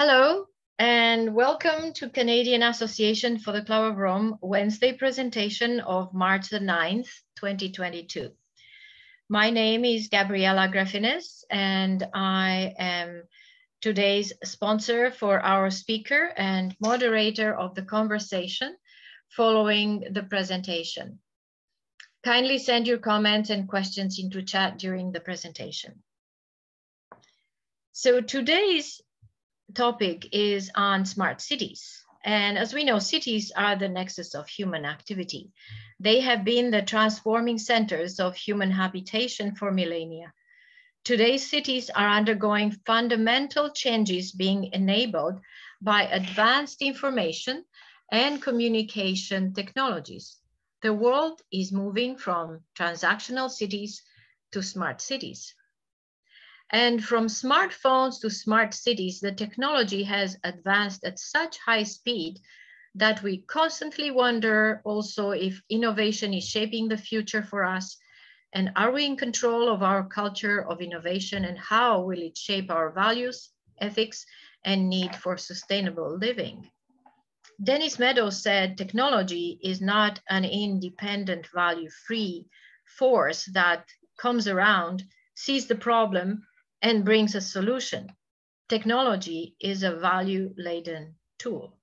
Hello, and welcome to Canadian Association for the Club of Rome Wednesday presentation of March the 9th, 2022. My name is Gabriela Grafines, and I am today's sponsor for our speaker and moderator of the conversation following the presentation. Kindly send your comments and questions into chat during the presentation. So today's topic is on smart cities. And as we know, cities are the nexus of human activity. They have been the transforming centers of human habitation for millennia. Today's cities are undergoing fundamental changes being enabled by advanced information and communication technologies. The world is moving from transactional cities to smart cities. And from smartphones to smart cities, the technology has advanced at such high speed that we constantly wonder also if innovation is shaping the future for us, and are we in control of our culture of innovation, and how will it shape our values, ethics, and need for sustainable living? Dennis Meadows said technology is not an independent value-free force that comes around, sees the problem, and brings a solution. Technology is a value-laden tool.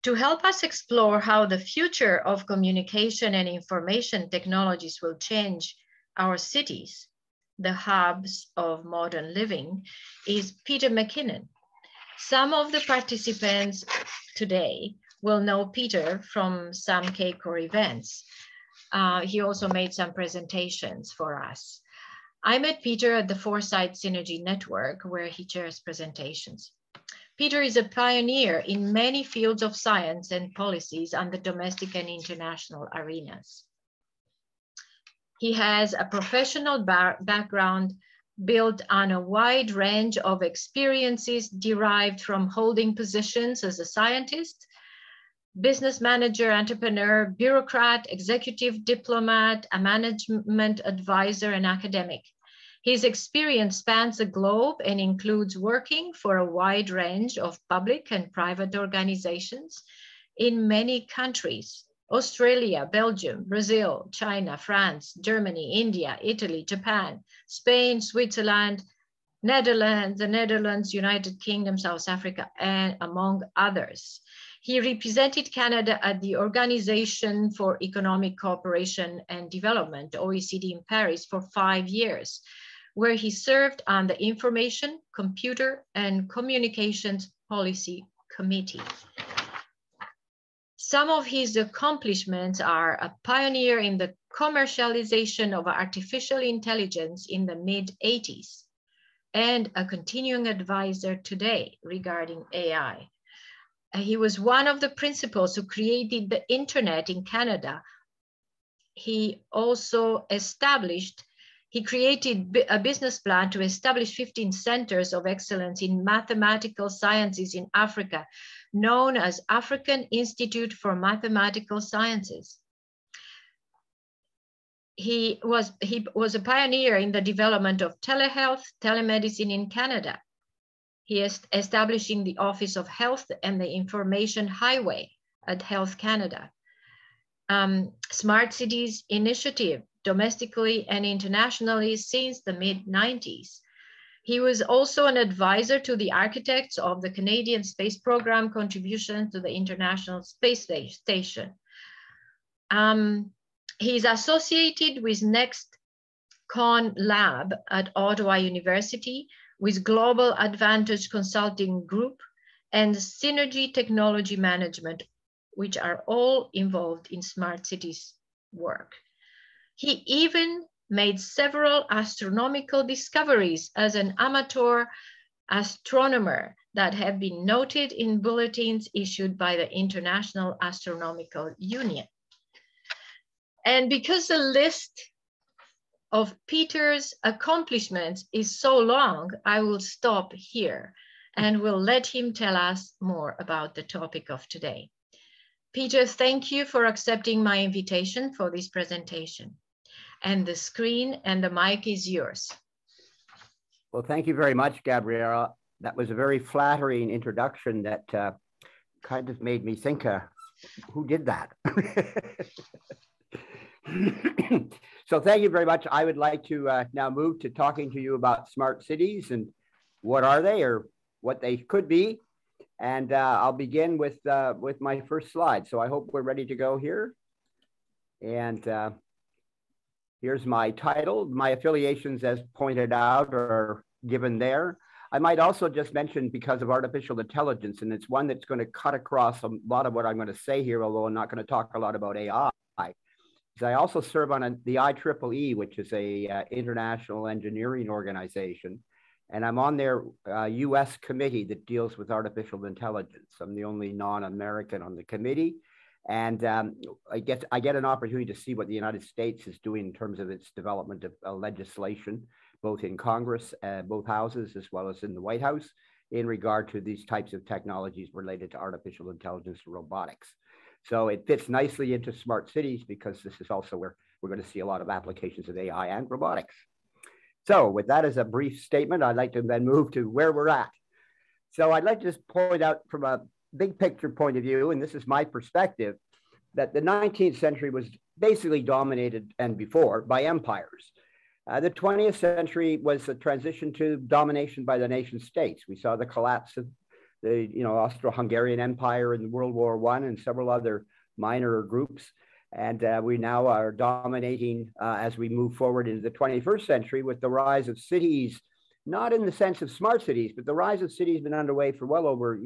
To help us explore how the future of communication and information technologies will change our cities, the hubs of modern living, is Peter MacKinnon. Some of the participants today will know Peter from some CACOR events. He also made some presentations for us. I met Peter at the Foresight Synergy Network, where he chairs presentations. Peter is a pioneer in many fields of science and policies on the domestic and international arenas. He has a professional background built on a wide range of experiences derived from holding positions as a scientist, business manager, entrepreneur, bureaucrat, executive diplomat, a management advisor, and academic. His experience spans the globe and includes working for a wide range of public and private organizations in many countries: Australia, Belgium, Brazil, China, France, Germany, India, Italy, Japan, Spain, Switzerland, Netherlands, the Netherlands, United Kingdom, South Africa, and among others. He represented Canada at the Organization for Economic Cooperation and Development, OECD, in Paris for 5 years, where he served on the Information, Computer, and Communications Policy Committee. Some of his accomplishments are a pioneer in the commercialization of artificial intelligence in the mid-80s, and a continuing advisor today regarding AI. He was one of the principals who created the internet in Canada. He created a business plan to establish 15 centers of excellence in mathematical sciences in Africa, known as African Institute for Mathematical Sciences. He was a pioneer in the development of telehealth, telemedicine in Canada. He is establishing the Office of Health and the Information Highway at Health Canada. Smart Cities Initiative, domestically and internationally since the mid-90s. He was also an advisor to the architects of the Canadian Space Program contribution to the International Space Station. He's associated with NextCon Lab at Ottawa University, with Global Advantage Consulting Group and Synergy Technology Management, which are all involved in smart cities work. He even made several astronomical discoveries as an amateur astronomer that have been noted in bulletins issued by the International Astronomical Union. And because the list of Peter's accomplishments is so long, I will stop here and will let him tell us more about the topic of today. Peter, thank you for accepting my invitation for this presentation. And the screen and the mic is yours. Well, thank you very much, Gabriela. That was a very flattering introduction that kind of made me think, who did that? So thank you very much. I would like to now move to talking to you about smart cities and what are they or what they could be. And I'll begin with my first slide. So I hope we're ready to go here. And here's my title. My affiliations, as pointed out, are given there. I might also just mention, because of artificial intelligence, and it's one that's going to cut across a lot of what I'm going to say here, although I'm not going to talk a lot about AI. I also serve on the IEEE, which is a international engineering organization, and I'm on their US committee that deals with artificial intelligence. I'm the only non-American on the committee, and I get an opportunity to see what the United States is doing in terms of its development of legislation, both in Congress, both houses, as well as in the White House, in regard to these types of technologies related to artificial intelligence and robotics. So it fits nicely into smart cities, because this is also where we're going to see a lot of applications of AI and robotics. So with that as a brief statement, I'd like to then move to where we're at. So I'd like to just point out from a big picture point of view, and this is my perspective, that the 19th century was basically dominated, and before, by empires. The 20th century was a transition to domination by the nation states. We saw the collapse of the Austro-Hungarian Empire in World War I and several other minor groups. And we now are dominating as we move forward into the 21st century with the rise of cities, not in the sense of smart cities, but the rise of cities has been underway for well over,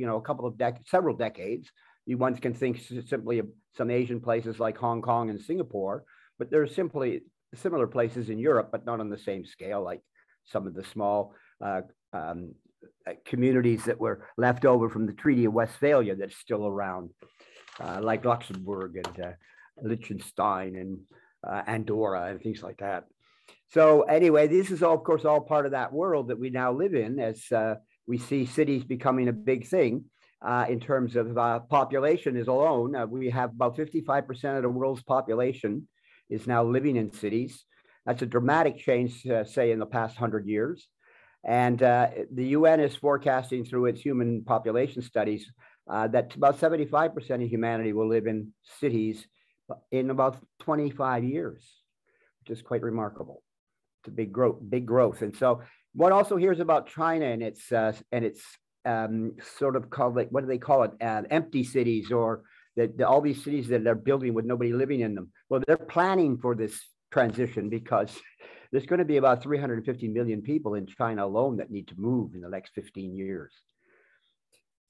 several decades. You once can think simply of some Asian places like Hong Kong and Singapore, but there's simply similar places in Europe, but not on the same scale, like some of the small communities that were left over from the Treaty of Westphalia that's still around, like Luxembourg and Liechtenstein and Andorra and things like that. So anyway, this is all, of course, all part of that world that we now live in, as we see cities becoming a big thing in terms of population is alone. We have about 55% of the world's population is now living in cities. That's a dramatic change, say, in the past 100 years. And the UN is forecasting through its human population studies that about 75% of humanity will live in cities in about 25 years, which is quite remarkable. It's a big growth. And so one also hears about China and its sort of called, like, what do they call it? Empty cities, or all these cities that they're building with nobody living in them. Well, they're planning for this transition because there's going to be about 350 million people in China alone that need to move in the next 15 years.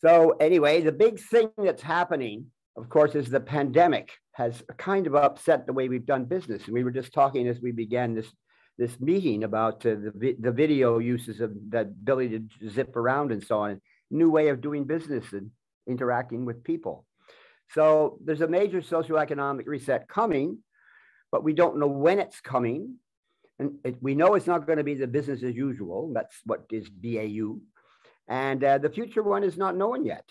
So anyway, the big thing that's happening, of course, is the pandemic has kind of upset the way we've done business. And we were just talking as we began this meeting about the video uses of the ability to zip around and so on, new way of doing business and interacting with people. So there's a major socioeconomic reset coming, but we don't know when it's coming. And we know it's not going to be the business as usual. That's what is BAU. And the future one is not known yet.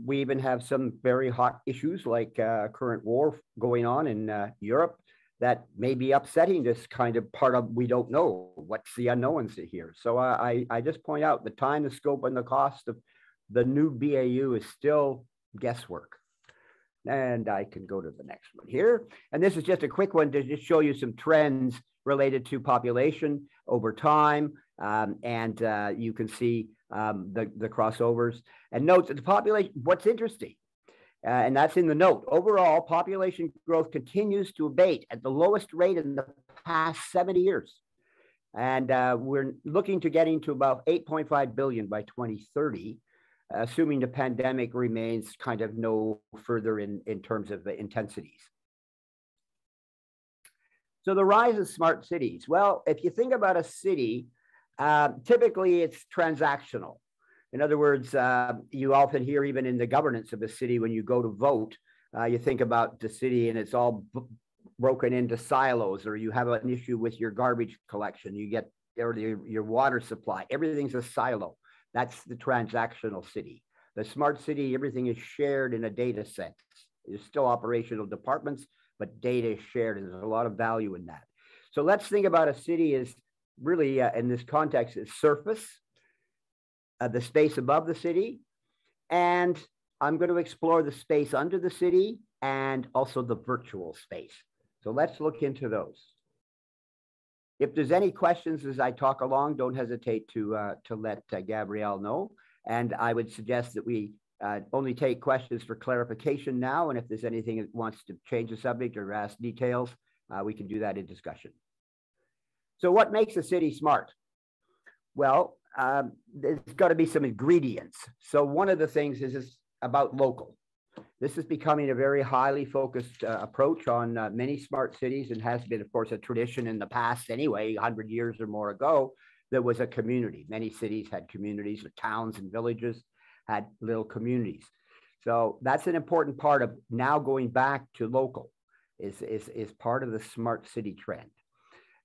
We even have some very hot issues like current war going on in Europe that may be upsetting this kind of part of, we don't know what's the unknowns here. So I just point out the time, the scope, and the cost of the new BAU is still guesswork. And I can go to the next one here. And this is just a quick one to just show you some trends related to population over time. You can see the crossovers. And note that the population, what's interesting, and that's in the note, overall population growth continues to abate at the lowest rate in the past 70 years. And we're looking to getting to about 8.5 billion by 2030. Assuming the pandemic remains kind of no further in terms of the intensities. So the rise of smart cities. Well, if you think about a city, typically it's transactional. In other words, you often hear even in the governance of a city, when you go to vote, you think about the city and it's all broken into silos, or you have an issue with your garbage collection, you get your water supply, everything's a silo. That's the transactional city. The smart city, everything is shared in a data sense. There's still operational departments, but data is shared, and there's a lot of value in that. So let's think about a city as really, in this context, is surface. the space above the city, and I'm going to explore the space under the city and also the virtual space. So let's look into those. If there's any questions as I talk along, don't hesitate to let Gabrielle know. And I would suggest that we only take questions for clarification now. And if there's anything that wants to change the subject or ask details, we can do that in discussion. So what makes a city smart? Well, there's got to be some ingredients. So one of the things is about local. This is becoming a very highly focused approach on many smart cities, and has been, of course, a tradition in the past anyway, 100 years or more ago. There was a community. Many cities had communities, or towns and villages had little communities. So that's an important part of now going back to local is part of the smart city trend.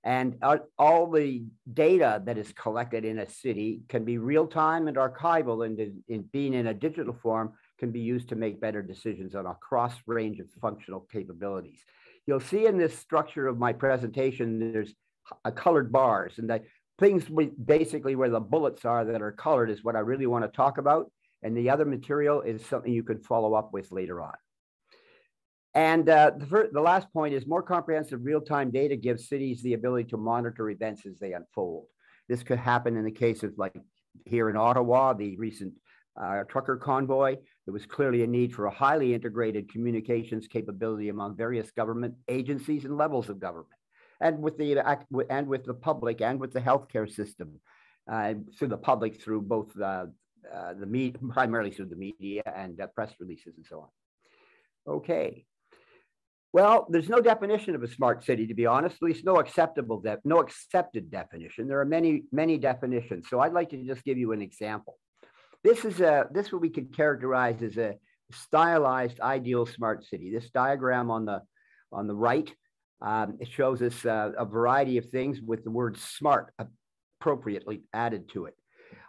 And all the data that is collected in a city can be real-time and archival, and in being in a digital form can be used to make better decisions on a cross range of functional capabilities. You'll see in this structure of my presentation, there's colored bars, and the things basically where the bullets are that are colored is what I really want to talk about. And the other material is something you can follow up with later on. And the last point is more comprehensive real-time data gives cities the ability to monitor events as they unfold. This could happen in the case of, like here in Ottawa, the recent trucker convoy. There was clearly a need for a highly integrated communications capability among various government agencies and levels of government, and with the public and with the healthcare system, through the public, through both the media, primarily through the media and press releases and so on. Okay. Well, there's no definition of a smart city, to be honest, at least no accepted definition. There are many, many definitions. So I'd like to just give you an example. This is what we could characterize as a stylized ideal smart city. This diagram on the right, it shows us a variety of things with the word smart appropriately added to it.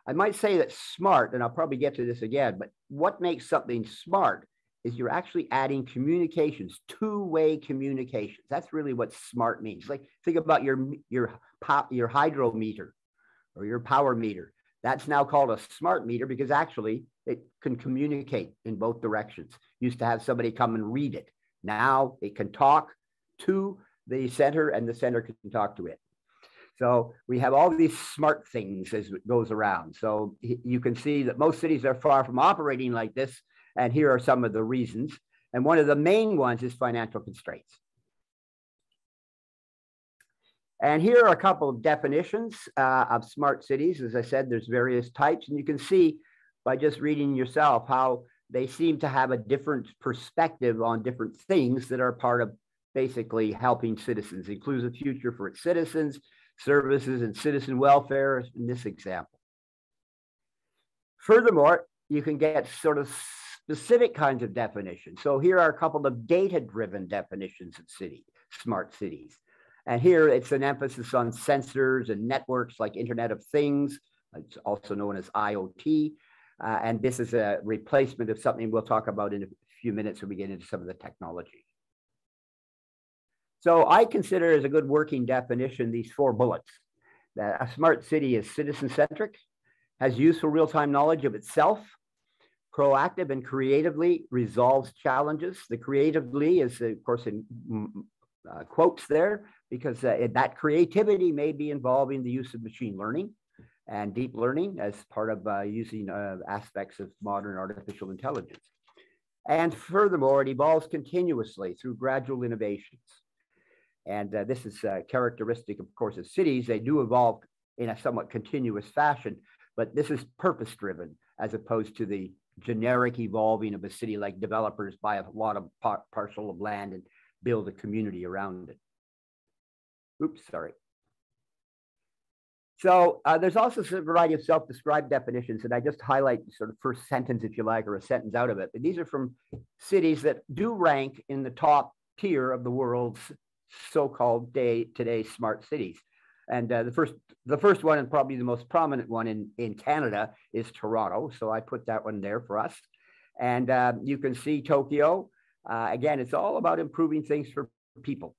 I might say that smart, and I'll probably get to this again, but what makes something smart is you're actually adding communications, two-way communications. That's really what smart means. Like, think about your hydrometer or your power meter. That's now called a smart meter because actually it can communicate in both directions. Used to have somebody come and read it. Now it can talk to the center and the center can talk to it. So we have all these smart things as it goes around. So you can see that most cities are far from operating like this. And here are some of the reasons. And one of the main ones is financial constraints. And here are a couple of definitions of smart cities. As I said, there's various types. And you can see by just reading yourself how they seem to have a different perspective on different things that are part of basically helping citizens. It includes a future for its citizens, services, and citizen welfare in this example. Furthermore, you can get sort of specific kinds of definitions. So here are a couple of data-driven definitions of smart cities. And here it's an emphasis on sensors and networks like Internet of Things. It's also known as IoT. And this is a replacement of something we'll talk about in a few minutes when we get into some of the technology. So I consider as a good working definition these four bullets. That a smart city is citizen-centric, has useful real-time knowledge of itself, proactive and creatively resolves challenges. The creatively is, of course, in quotes there, because that creativity may be involving the use of machine learning and deep learning as part of using aspects of modern artificial intelligence. And furthermore, it evolves continuously through gradual innovations. And this is characteristic, of course, of cities. They do evolve in a somewhat continuous fashion, but this is purpose-driven as opposed to the generic evolving of a city, like developers buy a lot of parcel of land and build a community around it. Oops, sorry. So there's also a variety of self-described definitions, and I just highlight sort of first sentence, if you like, or a sentence out of it. But these are from cities that do rank in the top tier of the world's so-called today's smart cities. And the first one, and probably the most prominent one in Canada, is Toronto. So I put that one there for us. And you can see Tokyo. Again, it's all about improving things for people.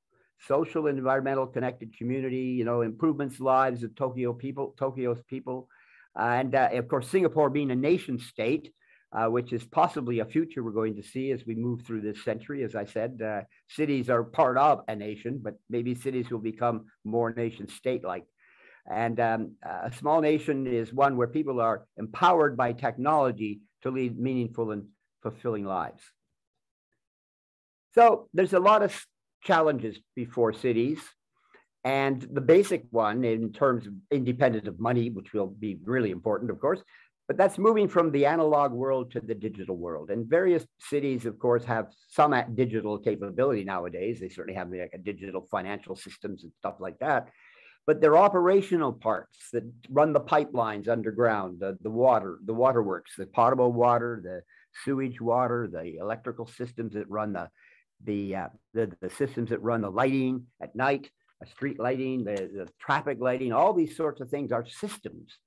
Social and environmental connected community, improvements lives of Tokyo's people. And of course, Singapore being a nation state, which is possibly a future we're going to see as we move through this century. As I said, cities are part of a nation, but maybe cities will become more nation state-like. And a small nation is one where people are empowered by technology to lead meaningful and fulfilling lives. So there's a lot of challenges before cities. And the basic one in terms of independent of money, which will be really important, of course, but that's moving from the analog world to the digital world. And various cities, of course, have some digital capability nowadays. They certainly have like a digital financial systems and stuff like that. But they're operational parts that run the pipelines underground, the waterworks, the potable water, the sewage water, the electrical systems that run the systems that run the lighting at night, street lighting, the traffic lighting, all these sorts of things are systems.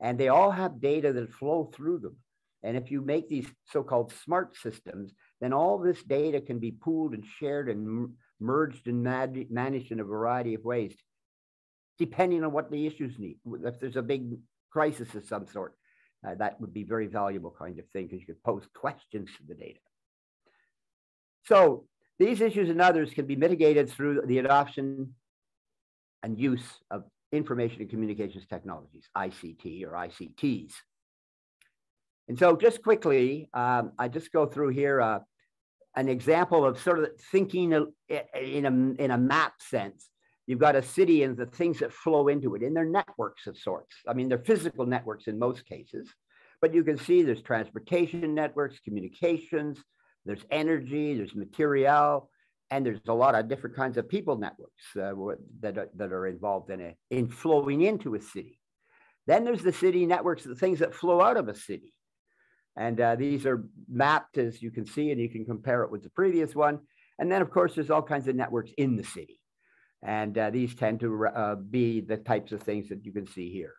And they all have data that flow through them. And if you make these so-called smart systems, then all this data can be pooled and shared and merged and managed in a variety of ways, depending on what the issues need. If there's a big crisis of some sort, that would be very valuable kind of thing because you could pose questions to the data. So these issues and others can be mitigated through the adoption and use of information and communications technologies, ICT or ICTs. And so just quickly, I just go through here an example of sort of thinking in a map sense. You've got a city and the things that flow into it, and they're networks of sorts. I mean, they're physical networks in most cases, but you can see there's transportation networks, communications, there's energy, there's material, and there's a lot of different kinds of people networks that are involved in flowing into a city. Then there's the city networks, the things that flow out of a city. And these are mapped, as you can see, and you can compare it with the previous one. And then, of course, there's all kinds of networks in the city. And these tend to be the types of things that you can see here.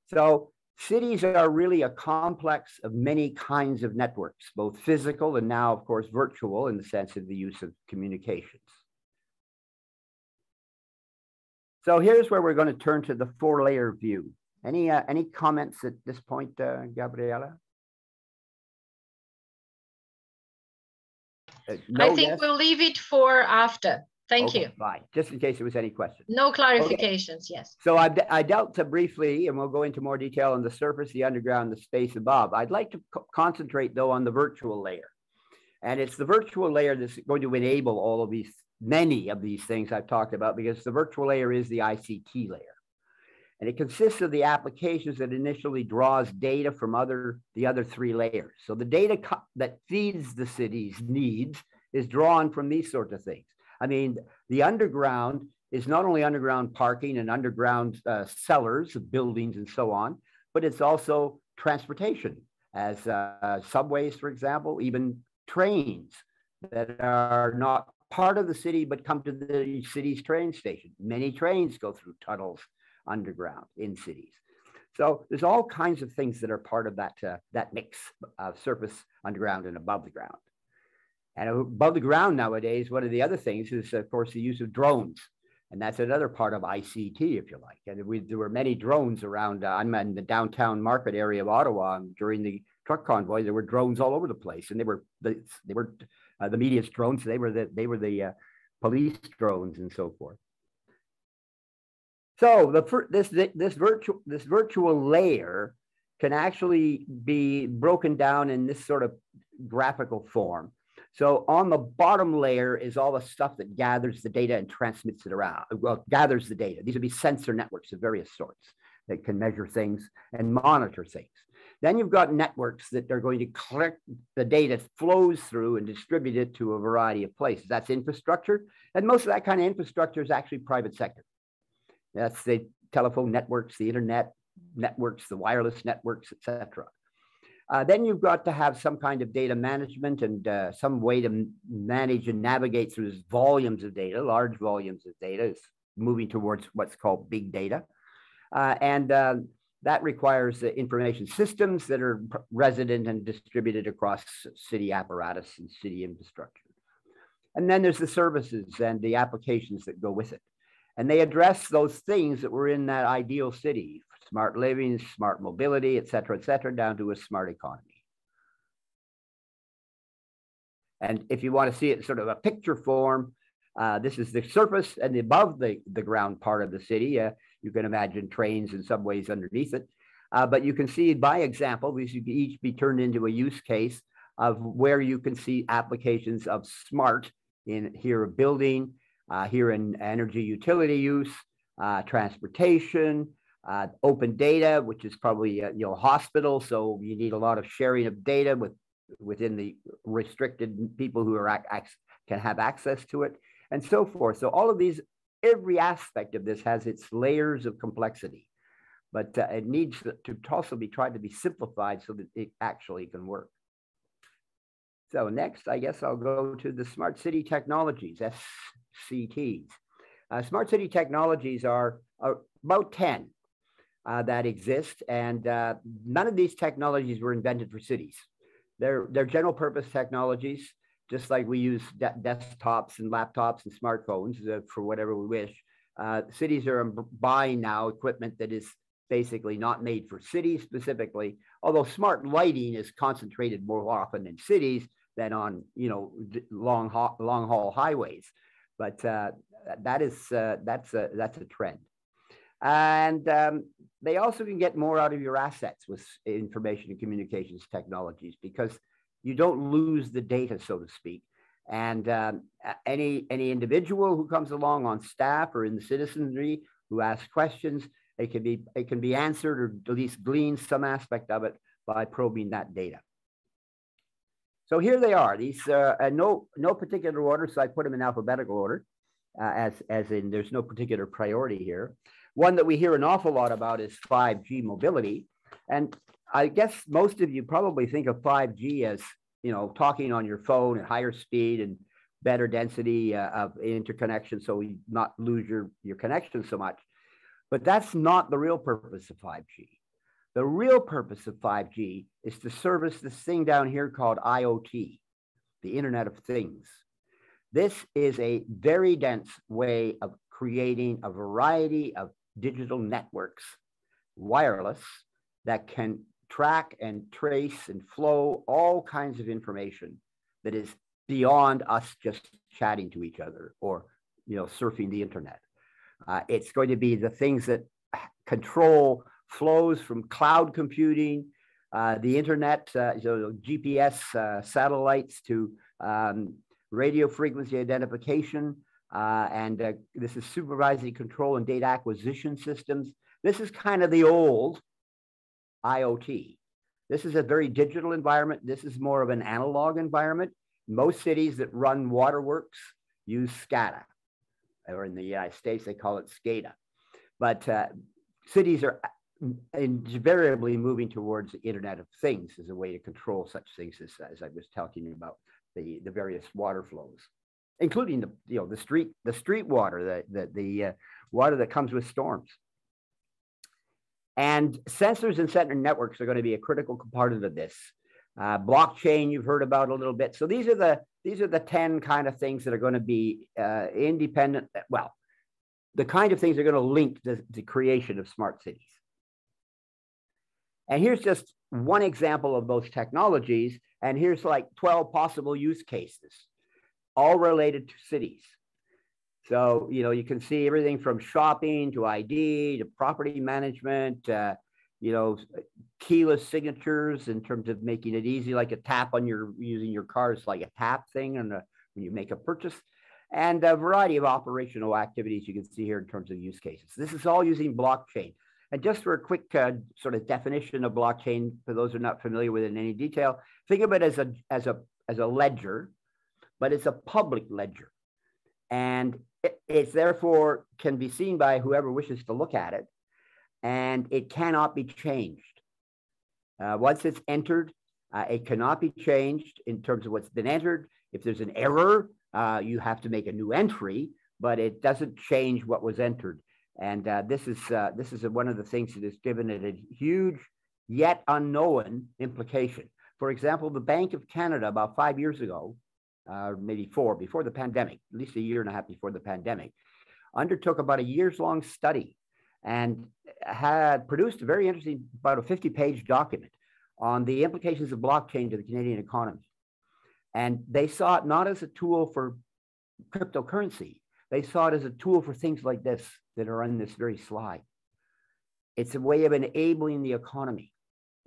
So cities are really a complex of many kinds of networks, both physical and now, of course, virtual in the sense of the use of communications. So here's where we're going to turn to the 4-layer view. Any comments at this point, Gabriela? No, I think we'll leave it for after. Thank you. Fine, just in case there was any questions. No clarifications, yes. So I dealt briefly, and we'll go into more detail on the surface, the underground, the space above. I'd like to concentrate, though, on the virtual layer. And it's the virtual layer that's going to enable all of these, many of these things I've talked about, because the virtual layer is the ICT layer. And it consists of the applications that initially draws data from the other 3 layers. So the data that feeds the city's needs is drawn from these sorts of things. I mean, the underground is not only underground parking and underground cellars of buildings and so on, but it's also transportation, as subways, for example, even trains that are not part of the city, but come to the city's train station. Many trains go through tunnels underground in cities. So there's all kinds of things that are part of that mix of surface, underground, and above the ground. And above the ground nowadays, one of the other things is, of course, the use of drones. And that's another part of ICT, if you like. And there were many drones around. I'm in the downtown market area of Ottawa. And during the truck convoy, there were drones all over the place. And they were the media's drones. They were the police drones and so forth. So this virtual layer can actually be broken down in this sort of graphical form. So on the bottom layer is all the stuff that gathers the data and transmits it around, well, gathers the data. These would be sensor networks of various sorts that can measure things and monitor things. Then you've got networks that are going to collect the data, flows through and distribute it to a variety of places. That's infrastructure. And most of that kind of infrastructure is actually private sector. That's the telephone networks, the internet networks, the wireless networks, etc. Then you've got to have some kind of data management and some way to manage and navigate through these volumes of data, large volumes of data. It's moving towards what's called big data. That requires information systems that are resident and distributed across city apparatus and city infrastructure. And then there's the services and the applications that go with it. And they address those things that were in that ideal city: smart living, smart mobility, et cetera, down to a smart economy. And if you want to see it sort of a picture form, this is the surface and above the ground part of the city. You can imagine trains and subways underneath it. But you can see by example, these could each be turned into a use case of where you can see applications of smart in here of building, here in energy utility use, transportation, open data, which is probably hospital. So you need a lot of sharing of data within the restricted people who are can have access to it, and so forth. So all of these, every aspect of this has its layers of complexity, but it needs to also be tried to be simplified so that it actually can work. So next, I guess I'll go to the smart city technologies, SCTs. Smart city technologies are about 10 that exist, and none of these technologies were invented for cities. They're general purpose technologies, just like we use desktops and laptops and smartphones for whatever we wish. Cities are buying now equipment that is basically not made for cities specifically, although smart lighting is concentrated more often in cities than on long haul highways. But that's a trend. And they also can get more out of your assets with information and communications technologies, because you don't lose the data, so to speak. And any individual who comes along on staff or in the citizenry who asks questions, it can be answered or at least glean some aspect of it by probing that data. So here they are. These no particular order, so I put them in alphabetical order, as in there's no particular priority here. One that we hear an awful lot about is 5G mobility. And I guess most of you probably think of 5G as, talking on your phone at higher speed and better density of interconnection, so you not lose your connection so much. But that's not the real purpose of 5G. The real purpose of 5G is to service this thing down here called IoT, the Internet of Things. This is a very dense way of creating a variety of digital networks, wireless, that can track and trace and flow all kinds of information that is beyond us just chatting to each other or surfing the internet. It's going to be the things that control flows from cloud computing, the internet, GPS satellites to radio frequency identification, and this is supervisory control and data acquisition systems. This is kind of the old IoT. This is a very digital environment. This is more of an analog environment. Most cities that run waterworks use SCADA, or in the United States, they call it SCADA. But cities are invariably moving towards the Internet of Things as a way to control such things as I was talking about, the various water flows, including the street water, the water that comes with storms. And sensors and sensor networks are going to be a critical component of this. Blockchain, you've heard about a little bit. So these are the 10 kind of things that are going to be independent. Well, the kind of things that are going to link the creation of smart cities. And here's just one example of those technologies. And here's like 12 possible use cases, all related to cities. So, you can see everything from shopping to ID to property management, keyless signatures in terms of making it easy, like a tap on using your car is like a tap thing when you make a purchase, and a variety of operational activities you can see here in terms of use cases. This is all using blockchain. And just for a quick sort of definition of blockchain, for those who are not familiar with it in any detail, think of it as a ledger, but it's a public ledger. And it therefore can be seen by whoever wishes to look at it, and it cannot be changed. Once it's entered, it cannot be changed in terms of what's been entered. If there's an error, you have to make a new entry, but it doesn't change what was entered. And this is one of the things that has given it a huge yet unknown implication. For example, the Bank of Canada about 5 years ago, maybe 4, before the pandemic, at least a year and a half before the pandemic, undertook about a years-long study. And had produced a very interesting, about a 50-page document on the implications of blockchain to the Canadian economy. And they saw it not as a tool for cryptocurrency. They saw it as a tool for things like this that are on this very slide. It's a way of enabling the economy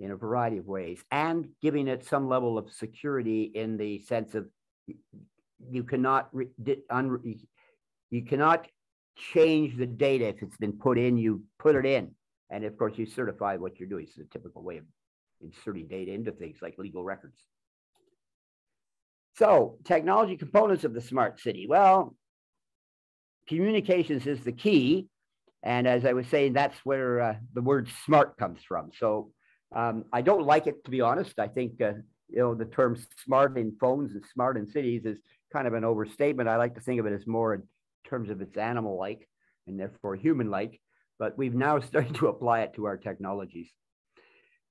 in a variety of ways and giving it some level of security in the sense of you cannot change the data if it's been put in, you put it in. And of course, you certify what you're doing. It's a typical way of inserting data into things like legal records. So, technology components of the smart city. Well, communications is the key. And as I was saying, that's where the word smart comes from. So I don't like it, to be honest. I think, the term smart in phones and smart in cities is kind of an overstatement. I like to think of it as more in terms of its animal-like and therefore human-like, but we've now started to apply it to our technologies.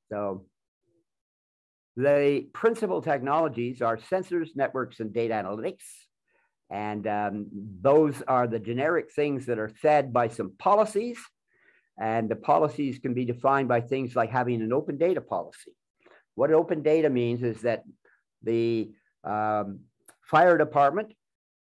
So the principal technologies are sensors, networks, and data analytics. And those are the generic things that are fed by some policies. And the policies can be defined by things like having an open data policy. What open data means is that the fire department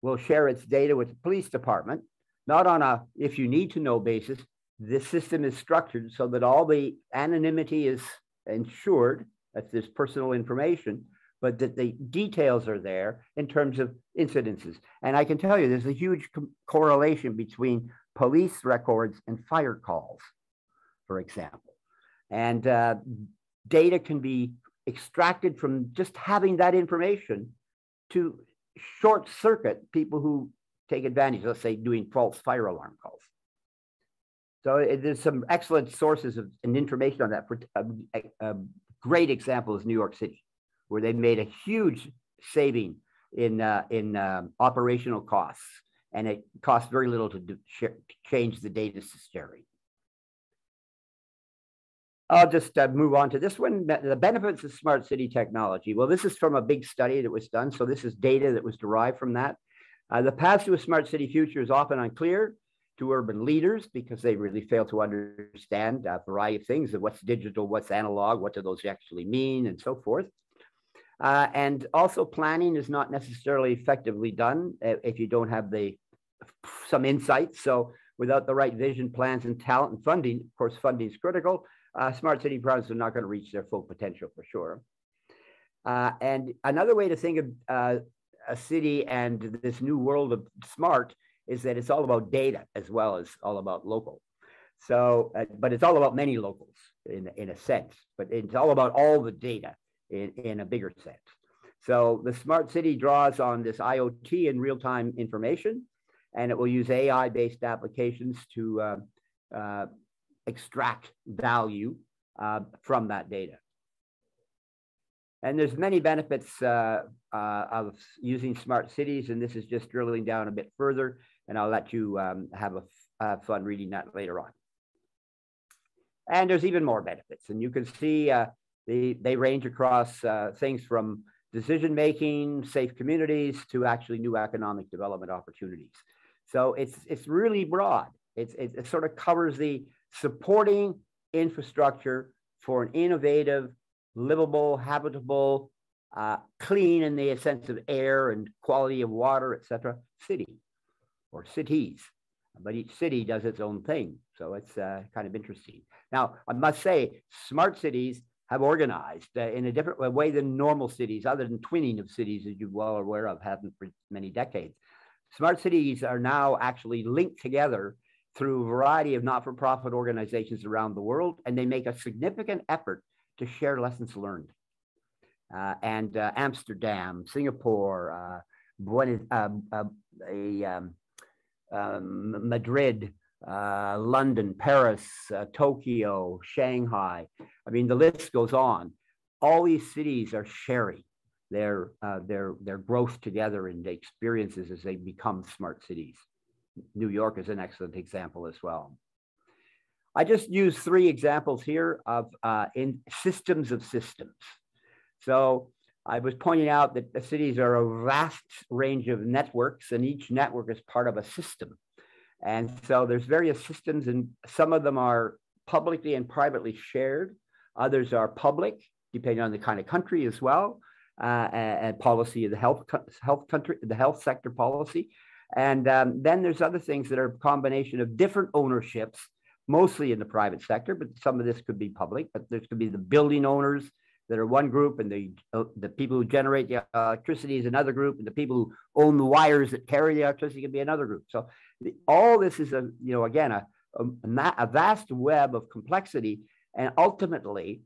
will share its data with the police department, not on a if you need to know basis. This system is structured so that all the anonymity is ensured, that's this personal information, but that the details are there in terms of incidences. And I can tell you, there's a huge correlation between police records and fire calls, for example. And data can be extracted from just having that information to short circuit people who take advantage, let's say, doing false fire alarm calls. So there's some excellent sources of and information on that. A great example is New York City, where they made a huge saving in operational costs, and it costs very little to change the data sharing. I'll just move on to this one, the benefits of smart city technology. Well, this is from a big study that was done, so this is data that was derived from that. The path to a smart city future is often unclear to urban leaders because they really fail to understand a variety of things of what's digital, what's analog, what do those actually mean, and so forth. And also planning is not necessarily effectively done if you don't have some insights. So without the right vision, plans, and talent and funding, of course, funding is critical. Smart city projects are not going to reach their full potential for sure. And another way to think of a city and this new world of smart is that it's all about data as well as all about local. So, but it's all about many locals in a sense, but it's all about all the data in a bigger sense. So the smart city draws on this IoT and real-time information, and it will use AI-based applications to extract value from that data. And there's many benefits of using smart cities, and this is just drilling down a bit further, and I'll let you have fun reading that later on. And there's even more benefits, and you can see they range across things from decision-making, safe communities, to actually new economic development opportunities. So it's really broad. It sort of covers the supporting infrastructure for an innovative, livable, habitable, clean in the sense of air and quality of water, et cetera, city or cities. But each city does its own thing. So it's kind of interesting. Now, I must say, smart cities have organized in a different way than normal cities, other than twinning of cities, as you're well aware of, haven't for many decades. Smart cities are now actually linked together through a variety of not-for-profit organizations around the world, and they make a significant effort to share lessons learned. Amsterdam, Singapore, Madrid, London, Paris, Tokyo, Shanghai. I mean, the list goes on. All these cities are sharing their growth together and the experiences as they become smart cities. New York is an excellent example as well. I just use 3 examples here of in systems of systems. So I was pointing out that the cities are a vast range of networks, and each network is part of a system. And so there's various systems, and some of them are publicly and privately shared. Others are public, depending on the kind of country as well, and policy of the health sector policy. And then there's other things that are a combination of different ownerships, mostly in the private sector, but some of this could be public. But there could be the building owners that are one group, and the people who generate the electricity is another group, and the people who own the wires that carry the electricity can be another group. So all this is again a vast web of complexity, and ultimately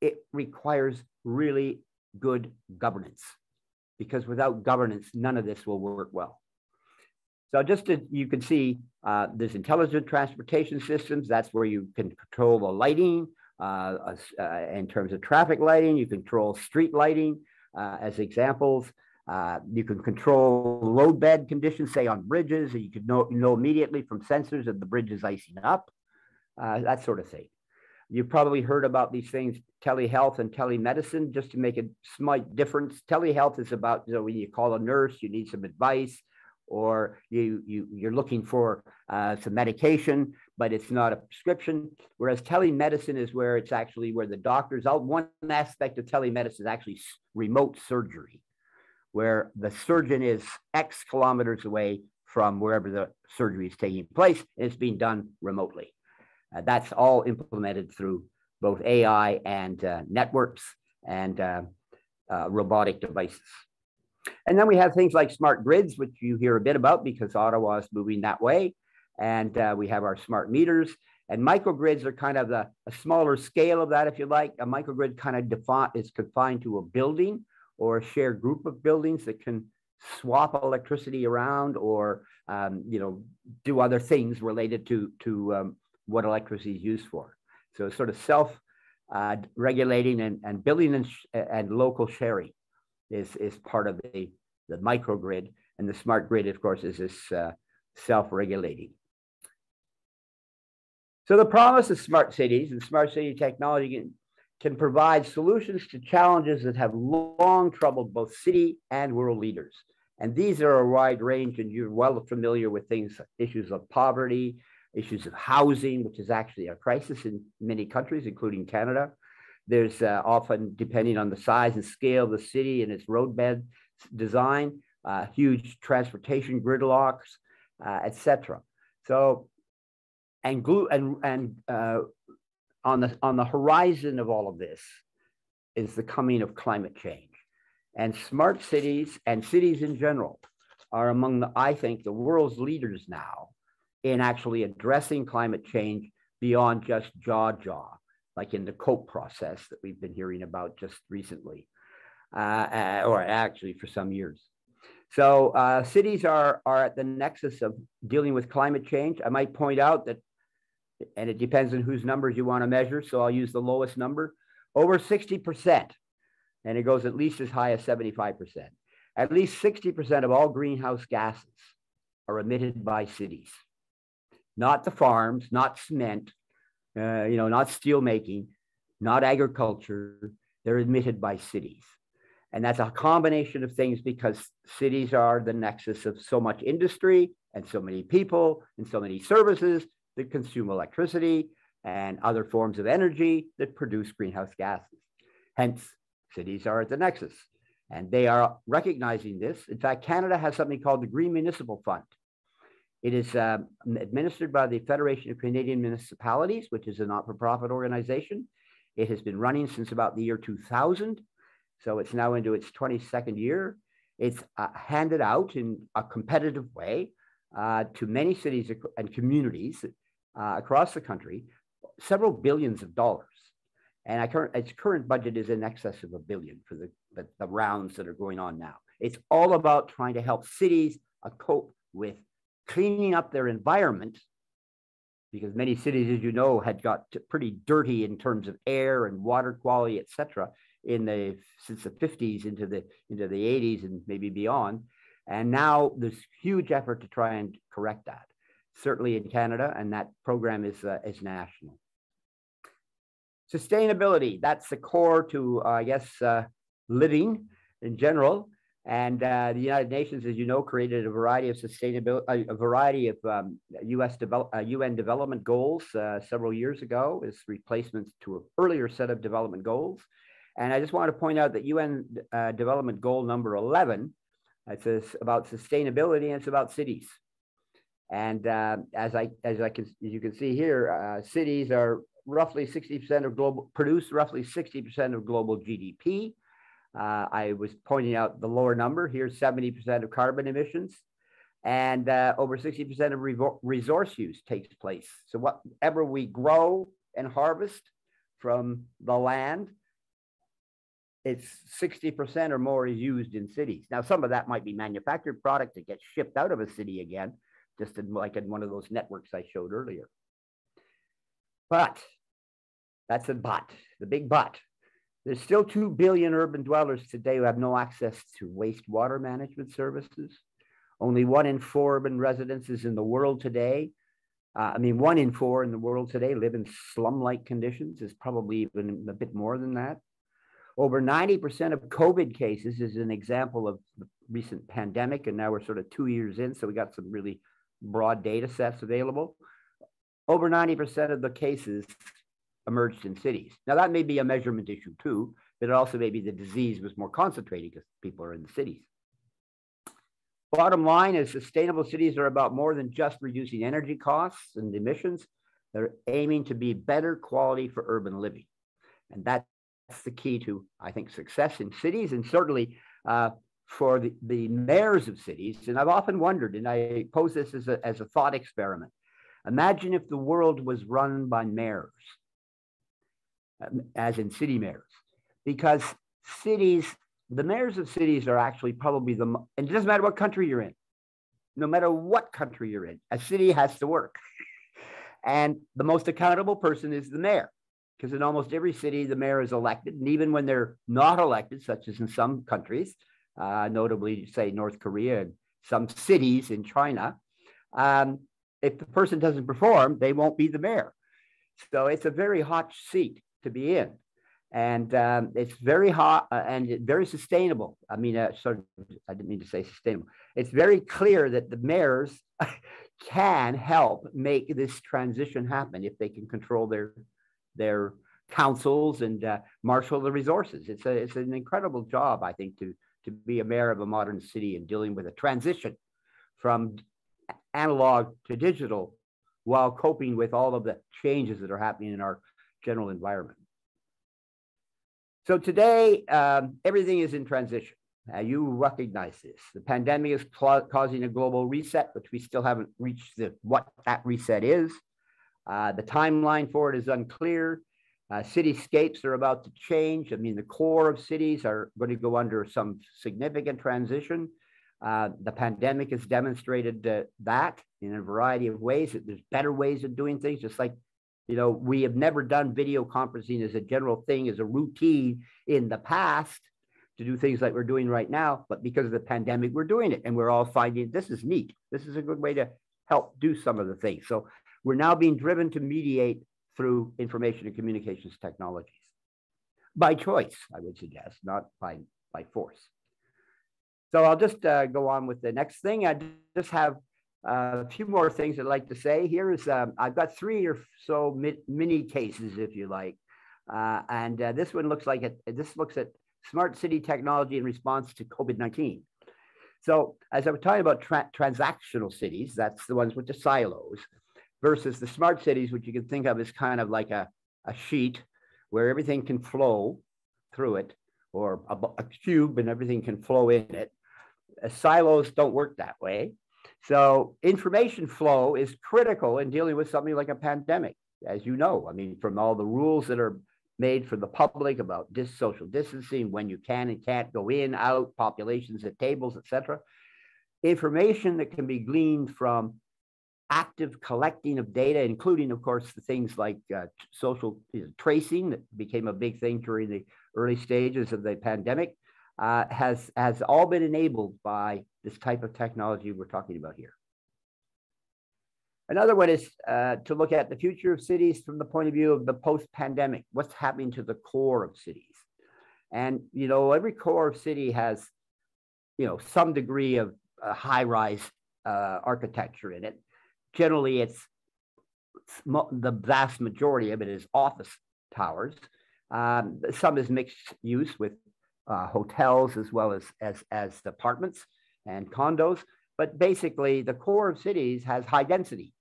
it requires really good governance, because without governance, none of this will work well. So you can see there's intelligent transportation systems. That's where you can control the lighting in terms of traffic lighting. You control street lighting as examples. You can control roadbed conditions, say on bridges. You could know immediately from sensors that the bridge is icing up, that sort of thing. You've probably heard about these things, telehealth and telemedicine. Just to make a slight difference, telehealth is about when you call a nurse, you need some advice, or you're looking for some medication, but it's not a prescription. Whereas telemedicine is where it's actually where the doctors, one aspect of telemedicine is actually remote surgery, where the surgeon is X kilometers away from wherever the surgery is taking place, and it's being done remotely. That's all implemented through both AI and networks and robotic devices. And then we have things like smart grids, which you hear a bit about because Ottawa is moving that way. And we have our smart meters, and microgrids are kind of a smaller scale of that, if you like. A microgrid kind of is confined to a building or a shared group of buildings that can swap electricity around or do other things related to what electricity is used for. So it's sort of self-regulating and building and local sharing is part of the microgrid, and the smart grid, of course, is this self-regulating. So the promise of smart cities and smart city technology can provide solutions to challenges that have long troubled both city and world leaders. And these are a wide range, and you're well familiar with issues of poverty, issues of housing, which is actually a crisis in many countries, including Canada. There's often, depending on the size and scale of the city and its roadbed design, huge transportation gridlocks, etc. So, on the horizon of all of this is the coming of climate change, and smart cities and cities in general are among I think, the world's leaders now in actually addressing climate change beyond just jaw, like in the COPE process that we've been hearing about just recently, or actually for some years. So cities are at the nexus of dealing with climate change. I might point out that, and it depends on whose numbers you want to measure, so I'll use the lowest number, over 60%, and it goes at least as high as 75%. At least 60% of all greenhouse gases are emitted by cities. Not the farms, not cement, not steel making, not agriculture. They're emitted by cities. And that's a combination of things because cities are the nexus of so much industry and so many people and so many services that consume electricity and other forms of energy that produce greenhouse gases. Hence, cities are at the nexus, and they are recognizing this. In fact, Canada has something called the Green Municipal Fund. It is administered by the Federation of Canadian Municipalities, which is a not-for-profit organization. It has been running since about the year 2000, so it's now into its 22nd year. It's handed out in a competitive way to many cities and communities across the country, several billions of dollars. And its current budget is in excess of $1 billion for the rounds that are going on now. It's all about trying to help cities cope with cleaning up their environment, because many cities, as you know, had got pretty dirty in terms of air and water quality, et cetera, since the 50s into the 80s and maybe beyond. And now there's huge effort to try and correct that, certainly in Canada, and that program is national. Sustainability, that's the core to, living in general. And the United Nations, as you know, created a variety of sustainability, a variety of UN development goals several years ago as replacements to an earlier set of development goals. And I just want to point out that UN development goal number 11, it says about sustainability, and it's about cities. And as you can see here, cities are roughly 60% of global, produce roughly 60% of global GDP. I was pointing out the lower number here, 70% of carbon emissions, and over 60% of resource use takes place. So whatever we grow and harvest from the land, it's 60% or more is used in cities. Now, some of that might be manufactured product that gets shipped out of a city again, just like in one of those networks I showed earlier. But that's a but, the big but. There's still 2 billion urban dwellers today who have no access to wastewater management services. Only 1 in 4 urban residences in the world today, 1 in 4 in the world today live in slum-like conditions. Is probably even a bit more than that. Over 90% of COVID cases is an example of the recent pandemic, and now we're sort of 2 years in, so we got some really broad data sets available. Over 90% of the cases emerged in cities. Now that may be a measurement issue too, but it also may be the disease was more concentrated because people are in the cities. Bottom line is sustainable cities are about more than just reducing energy costs and emissions. They're aiming to be better quality for urban living. And that's the key to, I think, success in cities, and certainly for the mayors of cities. And I've often wondered, and I pose this as a thought experiment. Imagine if the world was run by mayors, as in city mayors, because cities, the mayors of cities are actually probably and it doesn't matter what country you're in, no matter what country you're in, a city has to work. And the most accountable person is the mayor, because in almost every city, the mayor is elected. And even when they're not elected, such as in some countries, notably, say, North Korea and some cities in China, if the person doesn't perform, they won't be the mayor. So it's a very hot seat to be in. And it's very hot and very sustainable. I didn't mean to say sustainable. It's very clear that the mayors can help make this transition happen if they can control their councils and marshal the resources. It's an incredible job, I think, to be a mayor of a modern city and dealing with a transition from analog to digital while coping with all of the changes that are happening in our general environment. So today, everything is in transition. You recognize this. The pandemic is causing a global reset, which we still haven't reached what that reset is. The timeline for it is unclear. Cityscapes are about to change. The core of cities are going to go under some significant transition. The pandemic has demonstrated that in a variety of ways, that there's better ways of doing things, just like, we have never done video conferencing as a general thing, as a routine in the past to do things like we're doing right now. But because of the pandemic, we're doing it. And we're all finding this is neat. This is a good way to help do some of the things. So we're now being driven to mediate through information and communications technologies by choice, I would suggest, not by force. So I'll just go on with the next thing. I just have a few more things I'd like to say. Here is, I've got 3 or so mini cases, if you like. And this one looks like this looks at smart city technology in response to COVID-19. So as I was talking about transactional cities, that's the ones with the silos, versus the smart cities, which you can think of as kind of like a sheet where everything can flow through it, or a cube and everything can flow in it. Silos don't work that way. So information flow is critical in dealing with something like a pandemic, as you know. From all the rules that are made for the public about social distancing, when you can and can't go in, out, populations at tables, etc. Information that can be gleaned from active collecting of data, including, of course, the things like social tracing that became a big thing during the early stages of the pandemic, has all been enabled by this type of technology we're talking about here. Another one is to look at the future of cities from the point of view of the post-pandemic. What's happening to the core of cities? And, every core of city has some degree of high-rise architecture in it. Generally, the vast majority of it is office towers. Some is mixed use with hotels as well as apartments and condos. But basically, the core of cities has high density.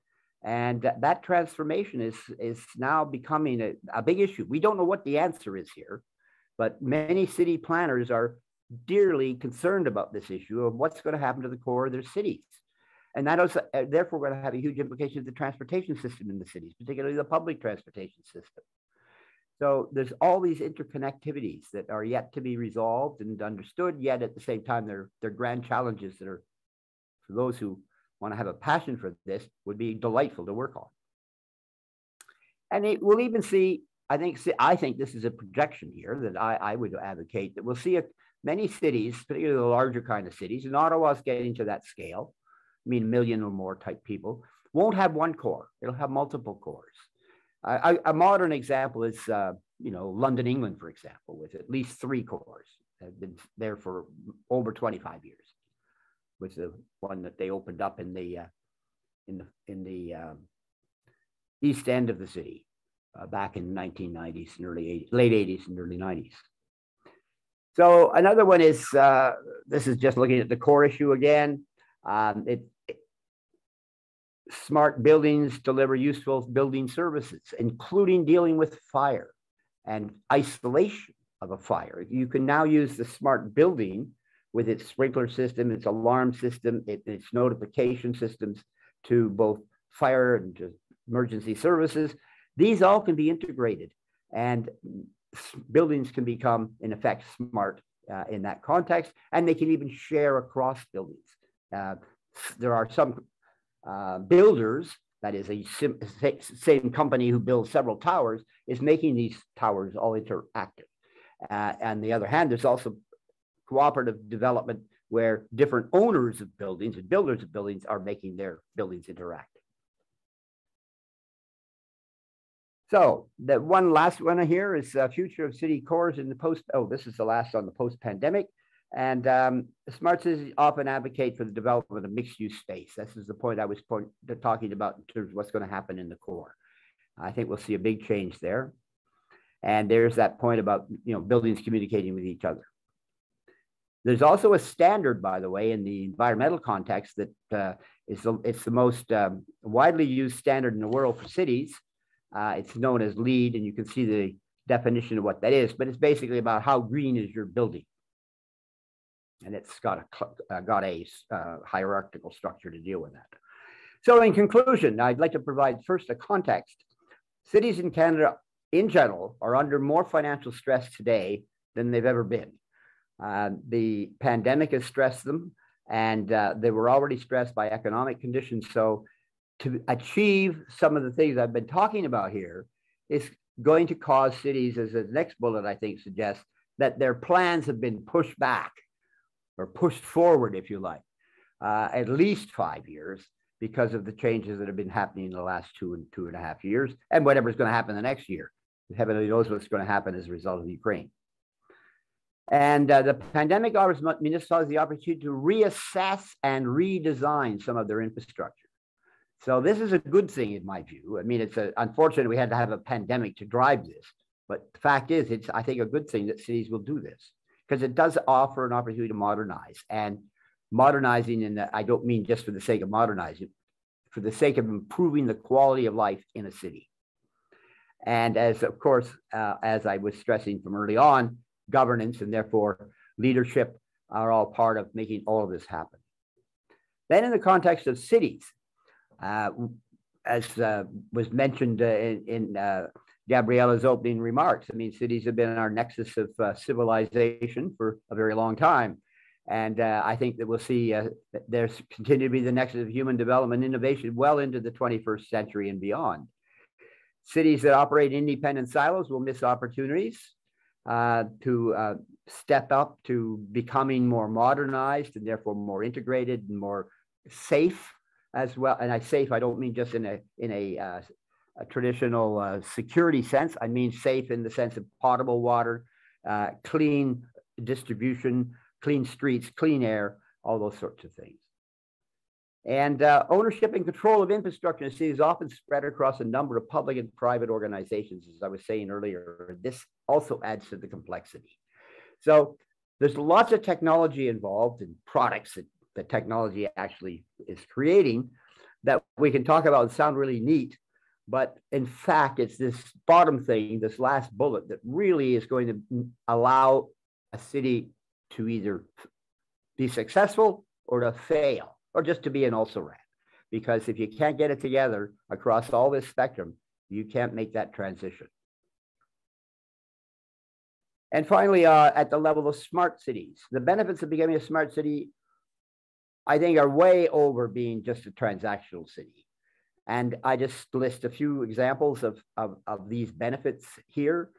And that transformation is now becoming a big issue. We don't know what the answer is here, but many city planners are dearly concerned about this issue of what's going to happen to the core of their cities. And that is therefore going to have a huge implication of the transportation system in the cities, particularly the public transportation system. So there's all these interconnectivities that are yet to be resolved and understood, yet at the same time, they're grand challenges that are, for those who want to have a passion for this, would be delightful to work on. And we'll even see, I think this is a projection here that I would advocate, that we'll see many cities, particularly the larger kind of cities, and Ottawa's getting to that scale, I mean, 1 million or more type people, won't have one core. It'll have multiple cores. A modern example is, London, England, for example, with at least 3 cores. Have been there for over 25 years. Was the one that they opened up in the east end of the city back in the 1990s and late 80s and early 90s. So another one is, this is just looking at the core issue again. Smart buildings deliver useful building services, including dealing with fire and isolation of a fire. You can now use the smart building with its sprinkler system, its alarm system, its notification systems to both fire and to emergency services. These all can be integrated, and buildings can become, in effect, smart in that context, and they can even share across buildings. There are some builders, that is a same company who builds several towers, is making these towers all interactive. On the other hand, there's also cooperative development where different owners of buildings and builders of buildings are making their buildings interactive. So the one last one here is future of city cores in the this is the last on the post-pandemic. And smart cities often advocate for the development of mixed-use space. This is the point I was talking about in terms of what's going to happen in the core. I think we'll see a big change there. And there's that point about buildings communicating with each other. There's also a standard, by the way, in the environmental context that it's the most widely used standard in the world for cities. It's known as LEED, and you can see the definition of what that is, but it's basically about how green is your building. And it's got a hierarchical structure to deal with that. So in conclusion, I'd like to provide first a context. Cities in Canada in general are under more financial stress today than they've ever been. The pandemic has stressed them, and they were already stressed by economic conditions. So to achieve some of the things I've been talking about here is going to cause cities, as the next bullet I think suggests, that their plans have been pushed back or pushed forward, if you like, at least 5 years because of the changes that have been happening in the last 2.5 years, and whatever's going to happen the next year. Heaven only knows what's going to happen as a result of Ukraine. And the pandemic offers municipalities the opportunity to reassess and redesign some of their infrastructure. So this is a good thing in my view. I mean, it's unfortunate we had to have a pandemic to drive this, but the fact is, it's, I think, a good thing that cities will do this, because it does offer an opportunity to modernize. And modernizing, and I don't mean just for the sake of modernizing, for the sake of improving the quality of life in a city. And as, of course, as I was stressing from early on, governance and therefore leadership are all part of making all of this happen. Then in the context of cities, as was mentioned in Gabriella's opening remarks, I mean, cities have been our nexus of civilization for a very long time. And I think that we'll see there's continue to be the nexus of human development and innovation well into the 21st century and beyond. Cities that operate independent silos will miss opportunities to step up to becoming more modernized and therefore more integrated and more safe as well. And I don't mean just in a traditional security sense. I mean safe in the sense of potable water, clean distribution, clean streets, clean air, all those sorts of things. And ownership and control of infrastructure in the city is often spread across a number of public and private organizations, as I was saying earlier. This also adds to the complexity. So there's lots of technology involved in products that the technology actually is creating that we can talk about and sound really neat. But in fact, it's this bottom thing, this last bullet, that really is going to allow a city to either be successful or to fail, or just to be an also-ran. Because if you can't get it together across all this spectrum, you can't make that transition. And finally, at the level of smart cities, the benefits of becoming a smart city, I think, are way over being just a transactional city. And I just list a few examples of these benefits here,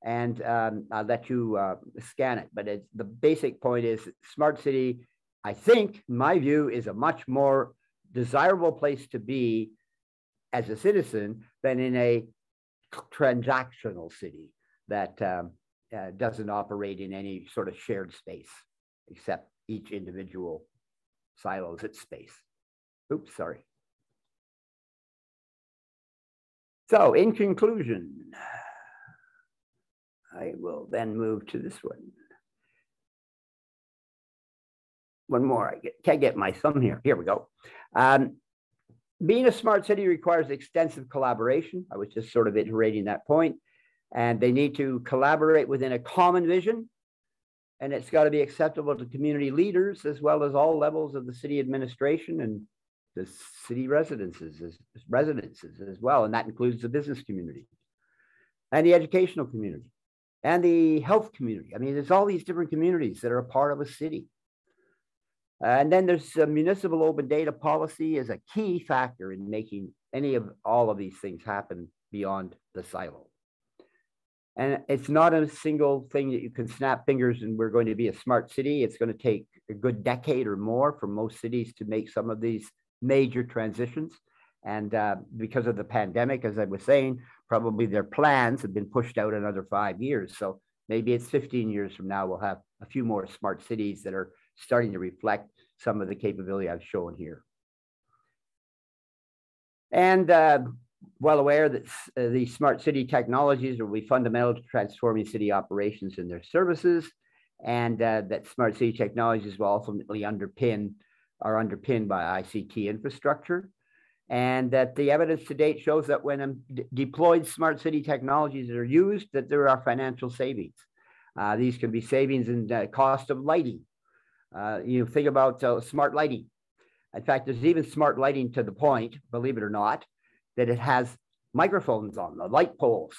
and I'll let you scan it. But the basic point is smart city, I think, in my view, is a much more desirable place to be as a citizen than in a transactional city that doesn't operate in any sort of shared space, except each individual silos its space. Oops, sorry. So in conclusion, I will then move to this one. One more, I can't get my thumb here. Here we go. Being a smart city requires extensive collaboration. I was just sort of iterating that point. And they need to collaborate within a common vision. And it's got to be acceptable to community leaders, as well as all levels of the city administration and the city residences as well. And that includes the business community and the educational community and the health community. I mean, there's all these different communities that are a part of a city. And then there's a municipal open data policy is a key factor in making all of these things happen beyond the silo. And it's not a single thing that you can snap fingers and we're going to be a smart city. It's going to take a good decade or more for most cities to make some of these major transitions. And because of the pandemic, as I was saying, probably their plans have been pushed out another 5 years. So maybe it's 15 years from now, we'll have a few more smart cities that are starting to reflect some of the capability I've shown here. And well aware that the smart city technologies will be fundamental to transforming city operations and their services, and that smart city technologies will ultimately are underpinned by ICT infrastructure, and that the evidence to date shows that when deployed smart city technologies are used, that there are financial savings. These can be savings in the cost of lighting. You think about smart lighting. In fact, there's even smart lighting to the point, believe it or not, that it has microphones on the light poles.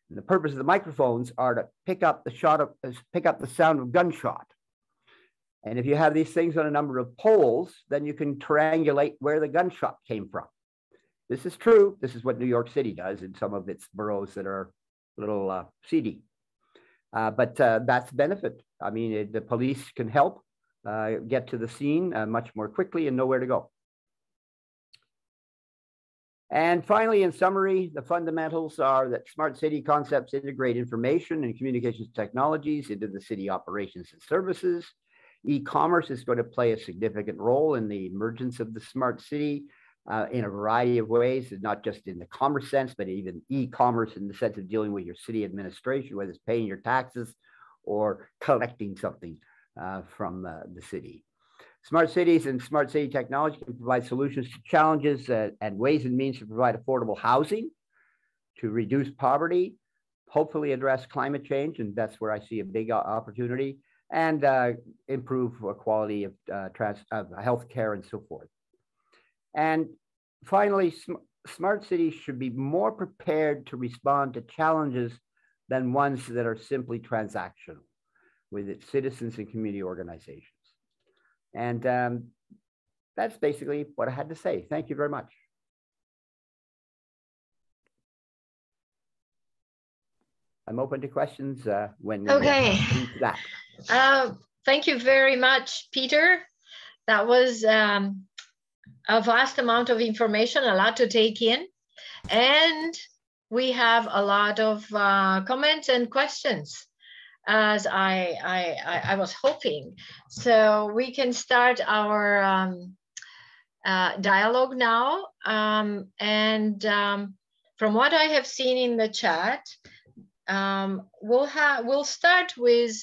And the purpose of the microphones are to pick up the sound of gunshot. And if you have these things on a number of poles, then you can triangulate where the gunshot came from. This is true. This is what New York City does in some of its boroughs that are a little seedy. But that's the benefit. I mean, the police can help get to the scene much more quickly and know where to go. And finally, in summary, the fundamentals are that smart city concepts integrate information and communications technologies into the city operations and services. E-commerce is going to play a significant role in the emergence of the smart city in a variety of ways, not just in the commerce sense, but even e-commerce in the sense of dealing with your city administration, whether it's paying your taxes or collecting something from the city. Smart cities and smart city technology can provide solutions to challenges and ways and means to provide affordable housing, to reduce poverty, hopefully address climate change, and that's where I see a big opportunity, and improve quality of healthcare and so forth. And finally, smart cities should be more prepared to respond to challenges than ones that are simply transactional with its citizens and community organizations. And that's basically what I had to say. Thank you very much. I'm open to questions when we get into that. Thank you very much, Peter. That was a vast amount of information, a lot to take in. And we have a lot of comments and questions. as I was hoping. So we can start our dialogue now. From what I have seen in the chat, we'll start with,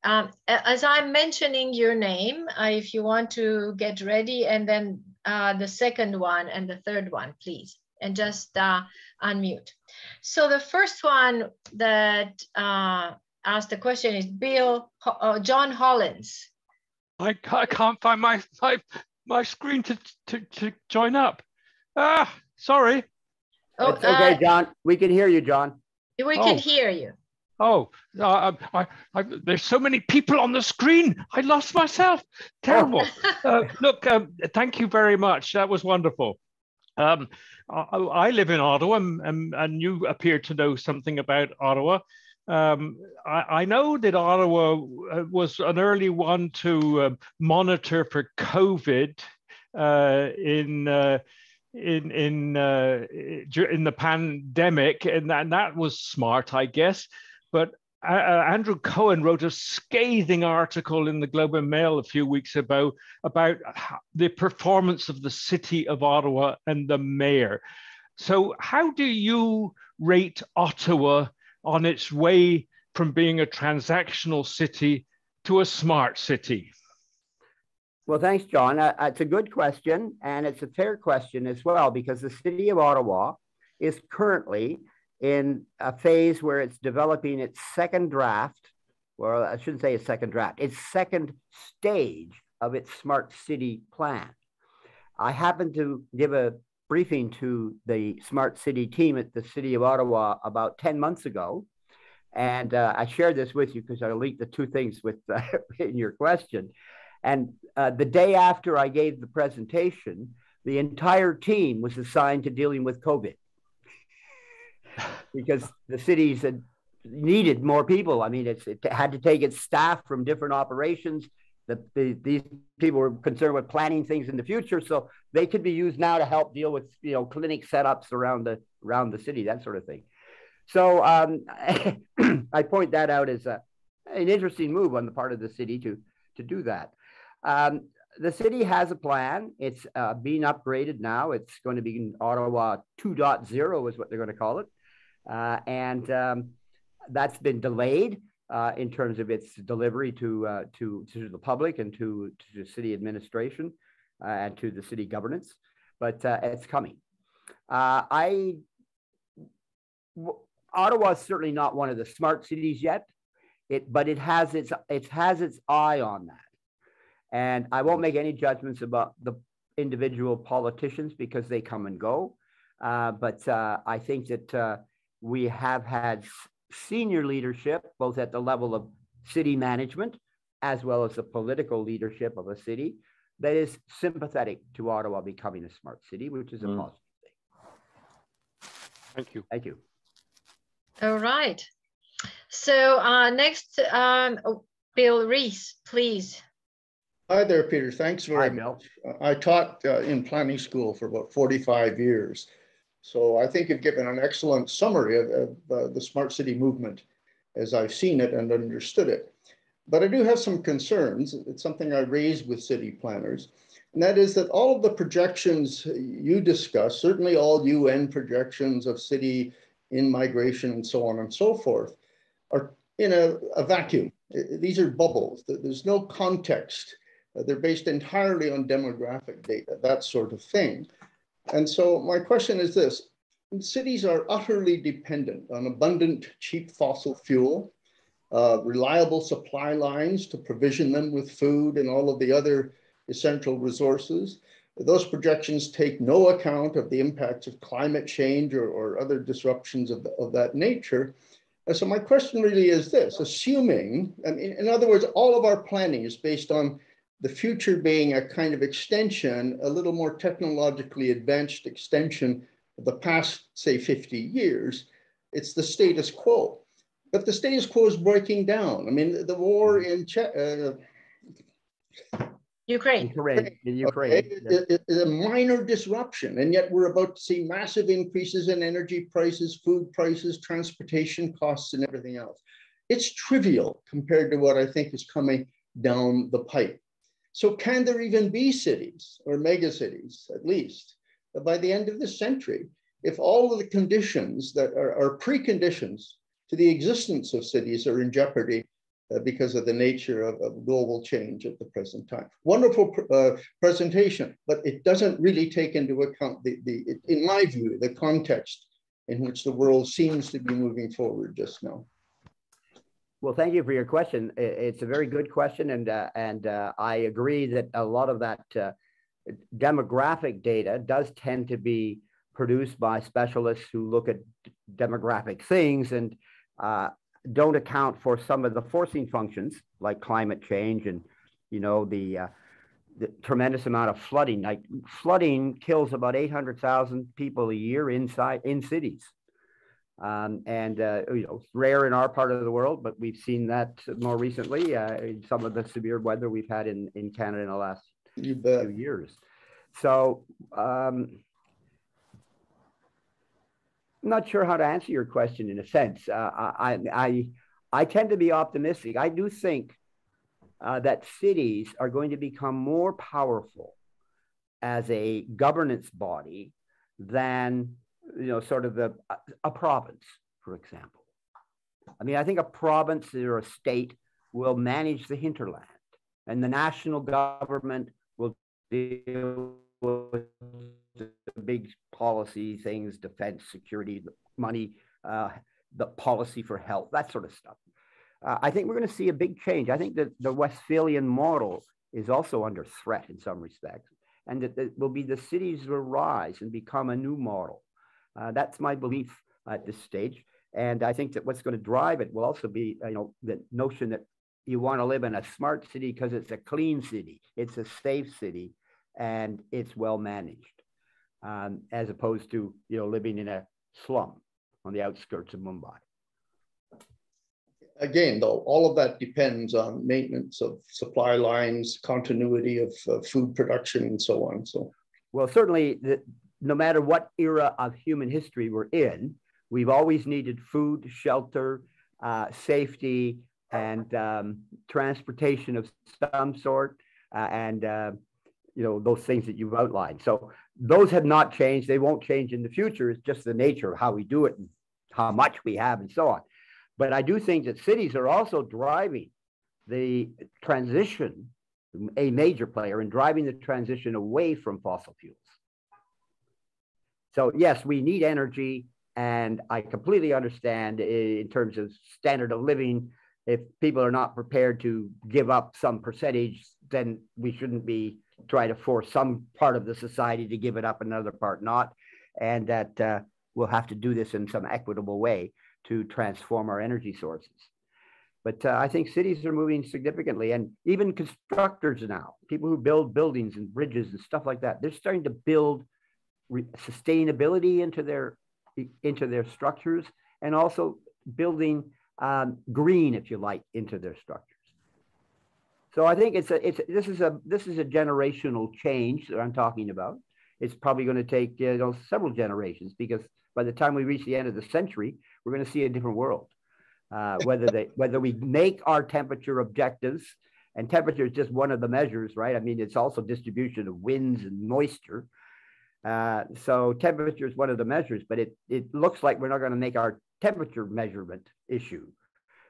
as I'm mentioning your name, if you want to get ready, and then the second one and the third one, please, and just unmute. So the first one that asked the question is John Hollins. I can't find my screen to join up. Sorry. Oh, it's okay, John. We can hear you, John. We can hear you. Oh, there's so many people on the screen. I lost myself. Terrible. Look, thank you very much. That was wonderful. I live in Ottawa, and you appear to know something about Ottawa. I know that Ottawa was an early one to monitor for COVID in the pandemic, and that was smart, I guess. But Andrew Cohen wrote a scathing article in the Globe and Mail a few weeks ago about the performance of the city of Ottawa and the mayor. So how do you rate Ottawa on its way from being a transactional city to a smart city? Well, thanks, John. It's a good question, and it's a fair question as well, because the city of Ottawa is currently in a phase where it's developing its second draft, well, I shouldn't say a second draft, its second stage of its smart city plan. I happened to give a briefing to the smart city team at the city of Ottawa about 10 months ago. And I shared this with you because I linked the two things with in your question. And the day after I gave the presentation, the entire team was assigned to dealing with COVID because the cities had needed more people. I mean, it had to take its staff from different operations. These people were concerned with planning things in the future, so they could be used now to help deal with clinic setups around the city, that sort of thing. So I point that out as an interesting move on the part of the city to do that. The city has a plan. It's being upgraded now. It's going to be in Ottawa 2.0 is what they're going to call it. And that's been delayed in terms of its delivery to the public and to the city administration and to the city governance, but it's coming. Ottawa is certainly not one of the smart cities yet, but it has its eye on that. And I won't make any judgments about the individual politicians because they come and go. But I think that we have had senior leadership, both at the level of city management, as well as the political leadership of a city, that is sympathetic to Ottawa becoming a smart city, which is a positive thing. Thank you. Thank you. All right. So next, Bill Reese, please. Hi there, Peter. Thanks very much. I taught in planning school for about 45 years. So I think you've given an excellent summary of the smart city movement as I've seen it and understood it. But I do have some concerns. It's something I raised with city planners. And that is that all of the projections you discuss, certainly all UN projections of city in migration and so on and so forth, are in a vacuum. These are bubbles. There's no context. They're based entirely on demographic data, that sort of thing. And so my question is this: cities are utterly dependent on abundant, cheap fossil fuel, reliable supply lines to provision them with food and all of the other essential resources. Those projections take no account of the impacts of climate change or other disruptions of that nature. And so my question really is this: assuming, I mean, in other words, all of our planning is based on the future being a kind of extension, a little more technologically advanced extension of the past, say, 50 years. It's the status quo. But the status quo is breaking down. I mean, the war in Ukraine. Okay, is a minor disruption, and yet we're about to see massive increases in energy prices, food prices, transportation costs, and everything else. it's trivial compared to what I think is coming down the pipe. So can there even be cities or megacities, at least, by the end of this century, if all of the conditions that are preconditions to the existence of cities are in jeopardy because of the nature of global change at the present time? Wonderful presentation, but it doesn't really take into account, in my view, the context in which the world seems to be moving forward just now. Well, thank you for your question. It's a very good question, and I agree that a lot of that demographic data does tend to be produced by specialists who look at demographic things and don't account for some of the forcing functions like climate change and, you know, the tremendous amount of flooding. Like flooding kills about 800,000 people a year in cities. You know, it's rare in our part of the world, but we've seen that more recently in some of the severe weather we've had in Canada in the last few years. So I'm not sure how to answer your question in a sense. I tend to be optimistic. I do think that cities are going to become more powerful as a governance body than, you know, sort of a province, for example. I mean, I think a province or a state will manage the hinterland, and the national government will deal with the big policy things, defense, security, money, the policy for health, that sort of stuff. I think we're going to see a big change. I think that the Westphalian model is also under threat in some respects, and that it will be the cities will rise and become a new model. That's my belief at this stage. And I think that what's going to drive it will also be, you know, the notion that you want to live in a smart city because it's a clean city, it's a safe city, and it's well managed, as opposed to, you know, living in a slum on the outskirts of Mumbai. Again, though, all of that depends on maintenance of supply lines, continuity of food production, and so on. So, well, certainly, no matter what era of human history we're in, we've always needed food, shelter, safety, and transportation of some sort, and you know, those things that you've outlined. So those have not changed. They won't change in the future. It's just the nature of how we do it and how much we have and so on. But I do think that cities are also driving the transition, a major player in driving the transition away from fossil fuels. So yes, we need energy, and I completely understand in terms of standard of living, if people are not prepared to give up some percentage, then we shouldn't be trying to force some part of the society to give it up, another part not, and that we'll have to do this in some equitable way to transform our energy sources. But I think cities are moving significantly, and even constructors now, people who build buildings and bridges and stuff like that, they're starting to build sustainability into their structures, and also building green, if you like, into their structures. So I think this is a generational change that I'm talking about. It's probably going to take several generations, because by the time we reach the end of the century, we're going to see a different world. Whether we make our temperature objectives, and temperature is just one of the measures, right? I mean, it's also distribution of winds and moisture. So temperature is one of the measures, but it looks like we're not going to make our temperature measurement issue,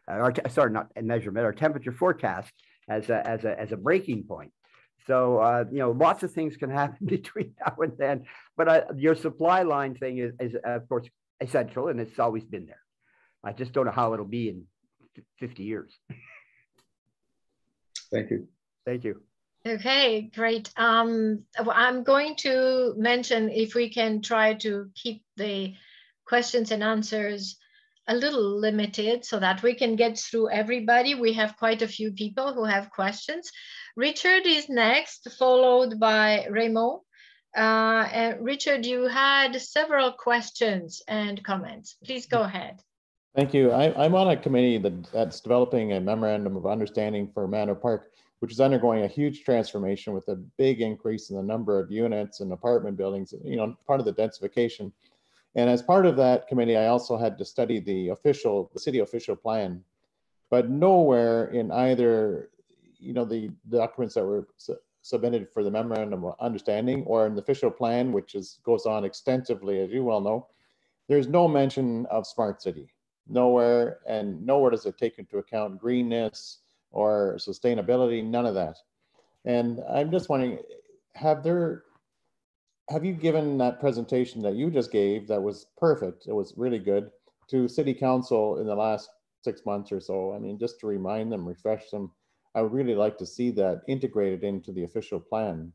our temperature forecast as a breaking point. So lots of things can happen between now and then. But your supply line thing is of course essential, and it's always been there. I just don't know how it'll be in 50 years. Thank you. Thank you. Okay, great. I'm going to mention if we can try to keep the questions and answers a little limited so that we can get through everybody. We have quite a few people who have questions. Richard is next, followed by Raymond. And Richard, you had several questions and comments. Please go ahead. Thank you. I'm on a committee that's developing a memorandum of understanding for Manor Park, which is undergoing a huge transformation with a big increase in the number of units and apartment buildings, part of the densification. And as part of that committee, I also had to study the city official plan. but nowhere in either, the documents that were submitted for the memorandum of understanding or in the official plan, which goes on extensively, as you well know, there's no mention of smart city. Nowhere, and nowhere does it take into account greenness or sustainability, none of that. And I'm just wondering, have you given that presentation that you just gave that was perfect, it was really good, to City Council in the last 6 months or so? I mean, just to remind them, refresh them. I would really like to see that integrated into the official plan.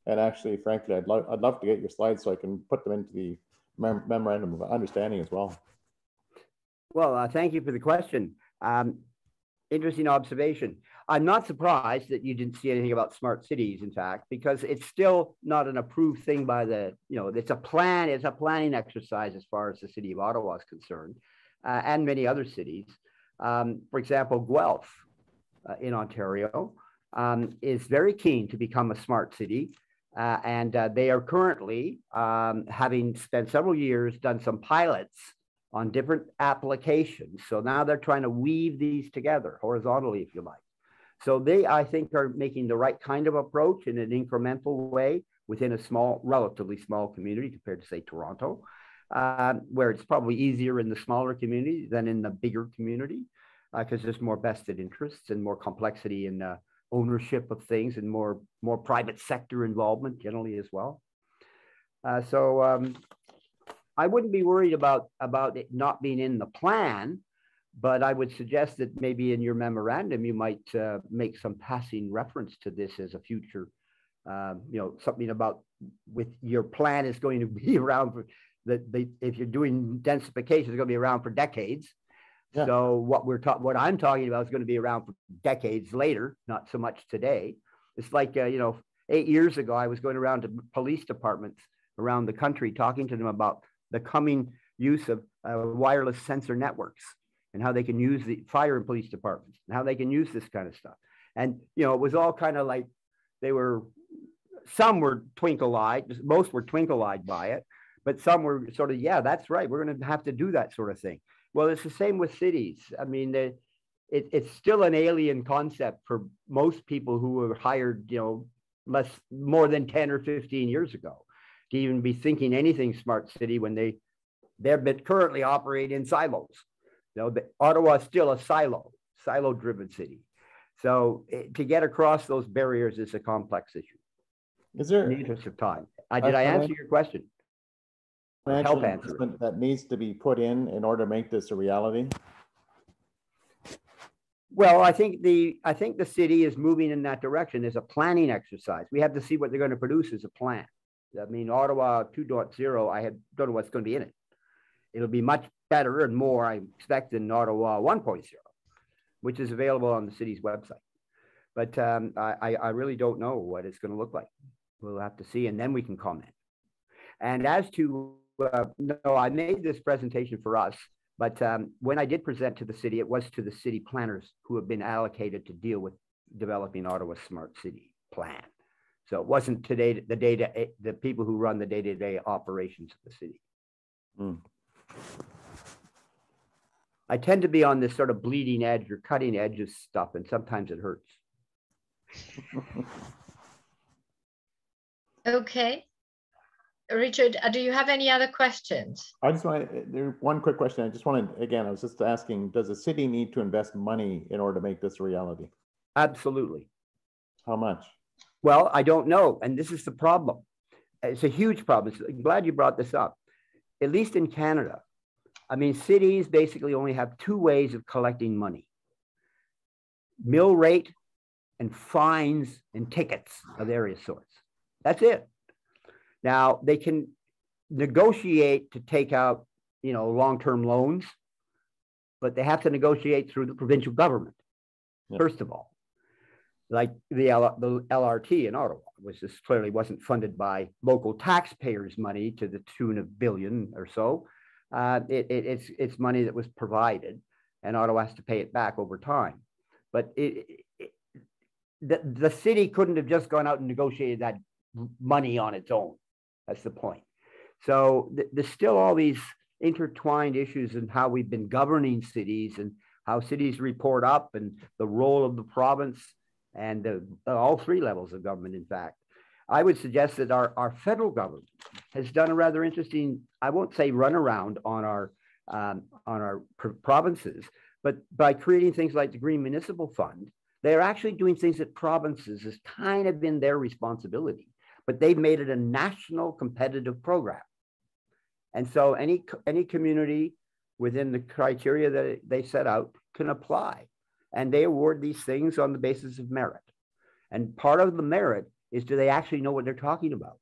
And actually, frankly, I'd love to get your slides so I can put them into the memorandum of understanding as well. Well, thank you for the question. Interesting observation. I'm not surprised that you didn't see anything about smart cities, in fact, because it's still not an approved thing by the, it's a planning exercise as far as the city of Ottawa is concerned, and many other cities. For example, Guelph in Ontario is very keen to become a smart city. And they are currently, having spent several years, done some pilots on different applications. So now they're trying to weave these together horizontally, if you like. So they, I think, are making the right kind of approach in an incremental way within a relatively small community compared to, say, Toronto, where it's probably easier in the smaller community than in the bigger community, because there's more vested interests and more complexity in ownership of things and more private sector involvement generally as well. So I wouldn't be worried about it not being in the plan, but I would suggest that maybe in your memorandum, you might make some passing reference to this as a future, something about with your plan is going to be around for if you're doing densification, it's going to be around for decades. Yeah. So what I'm talking about is going to be around for decades later, not so much today. It's like, 8 years ago, I was going around to police departments around the country, talking to them about the coming use of wireless sensor networks and how they can use the fire and police departments and how they can use this kind of stuff. And, it was all kind of like some were twinkle-eyed, most were twinkle-eyed by it, but some were sort of, yeah, that's right. We're going to have to do that sort of thing. Well, it's the same with cities. I mean, it's still an alien concept for most people who were hired, more than 10 or 15 years ago to even be thinking anything smart city when they're currently operate in silos. Ottawa is still a silo-driven city. So to get across those barriers is a complex issue. Is there, in the interest of time, did I answer your question? Help answer it. That needs to be put in order to make this a reality? Well, I think the city is moving in that direction as a planning exercise. We have to see what they're going to produce as a plan. I mean, Ottawa 2.0, I don't know what's going to be in it. It'll be much better and more, I expect, than Ottawa 1.0, which is available on the city's website. But I really don't know what it's going to look like. We'll have to see, and then we can comment. And as to no, I made this presentation for us, but when I did present to the city, it was to the city planners who have been allocated to deal with developing Ottawa's smart city plan. So it wasn't today the people who run the day-to-day operations of the city. Mm. I tend to be on this sort of bleeding edge or cutting edge of stuff, and sometimes it hurts. Okay. Richard, do you have any other questions? There's one quick question. I was just asking, does the city need to invest money in order to make this a reality? Absolutely. How much? Well, I don't know. And this is the problem. It's a huge problem. I'm glad you brought this up. At least in Canada, I mean, cities basically only have two ways of collecting money: mill rate and fines and tickets of various sorts. That's it. Now, they can negotiate to take out, long-term loans, but they have to negotiate through the provincial government, first of all. Like the LRT in Ottawa, which clearly wasn't funded by local taxpayers' money to the tune of $1 billion or so. It's money that was provided, and Ottawa has to pay it back over time. But the city couldn't have just gone out and negotiated that money on its own. That's the point. So there's still all these intertwined issues in how we've been governing cities and how cities report up and the role of the province and all three levels of government, in fact. I would suggest that our federal government has done a rather interesting, I won't say runaround on our provinces, but by creating things like the Green Municipal Fund, they're actually doing things that provinces is kind of in their responsibility, but they've made it a national competitive program. And so any community within the criteria that they set out can apply, and they award these things on the basis of merit. And part of the merit is, do they actually know what they're talking about?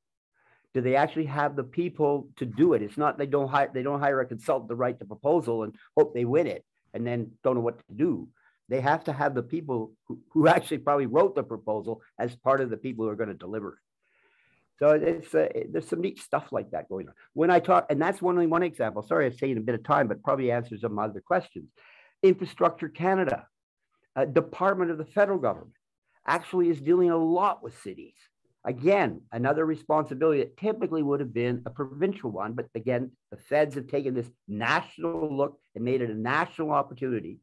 Do they actually have the people to do it? It's not they don't hire a consultant to write the proposal and hope they win it and then don't know what to do. They have to have the people who actually probably wrote the proposal as part of the people who are going to deliver it. So there's some neat stuff like that going on. When I talk, and that's only one example. Sorry, I've taken a bit of time, but probably answers some other questions. Infrastructure Canada, a department of the federal government, actually is dealing a lot with cities. Again, another responsibility that typically would have been a provincial one, but again, the feds have taken this national look and made it a national opportunity.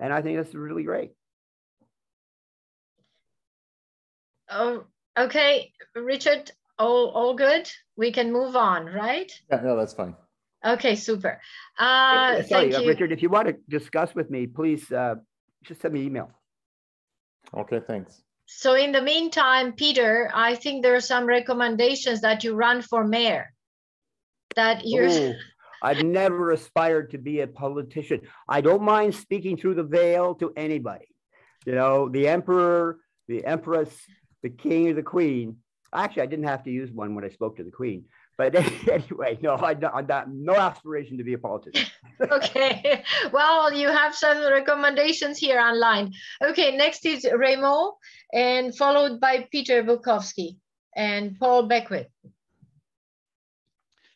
And I think that's really great. Oh, okay, Richard, all good? We can move on, right? Yeah, no, that's fine. Okay, super. Sorry, thank you. Richard, if you want to discuss with me, please just send me an email. Okay, thanks. So in the meantime, Peter, I think there are some recommendations that you run for mayor. That you're... Oh, I've never aspired to be a politician. I don't mind speaking through the veil to anybody. You know, the emperor, the empress, the king or the queen. Actually, I didn't have to use one when I spoke to the queen. But anyway, no, I got no aspiration to be a politician. Okay, well, you have some recommendations here online. Okay, next is Raymond, and followed by Peter Bukowski and Paul Beckwith.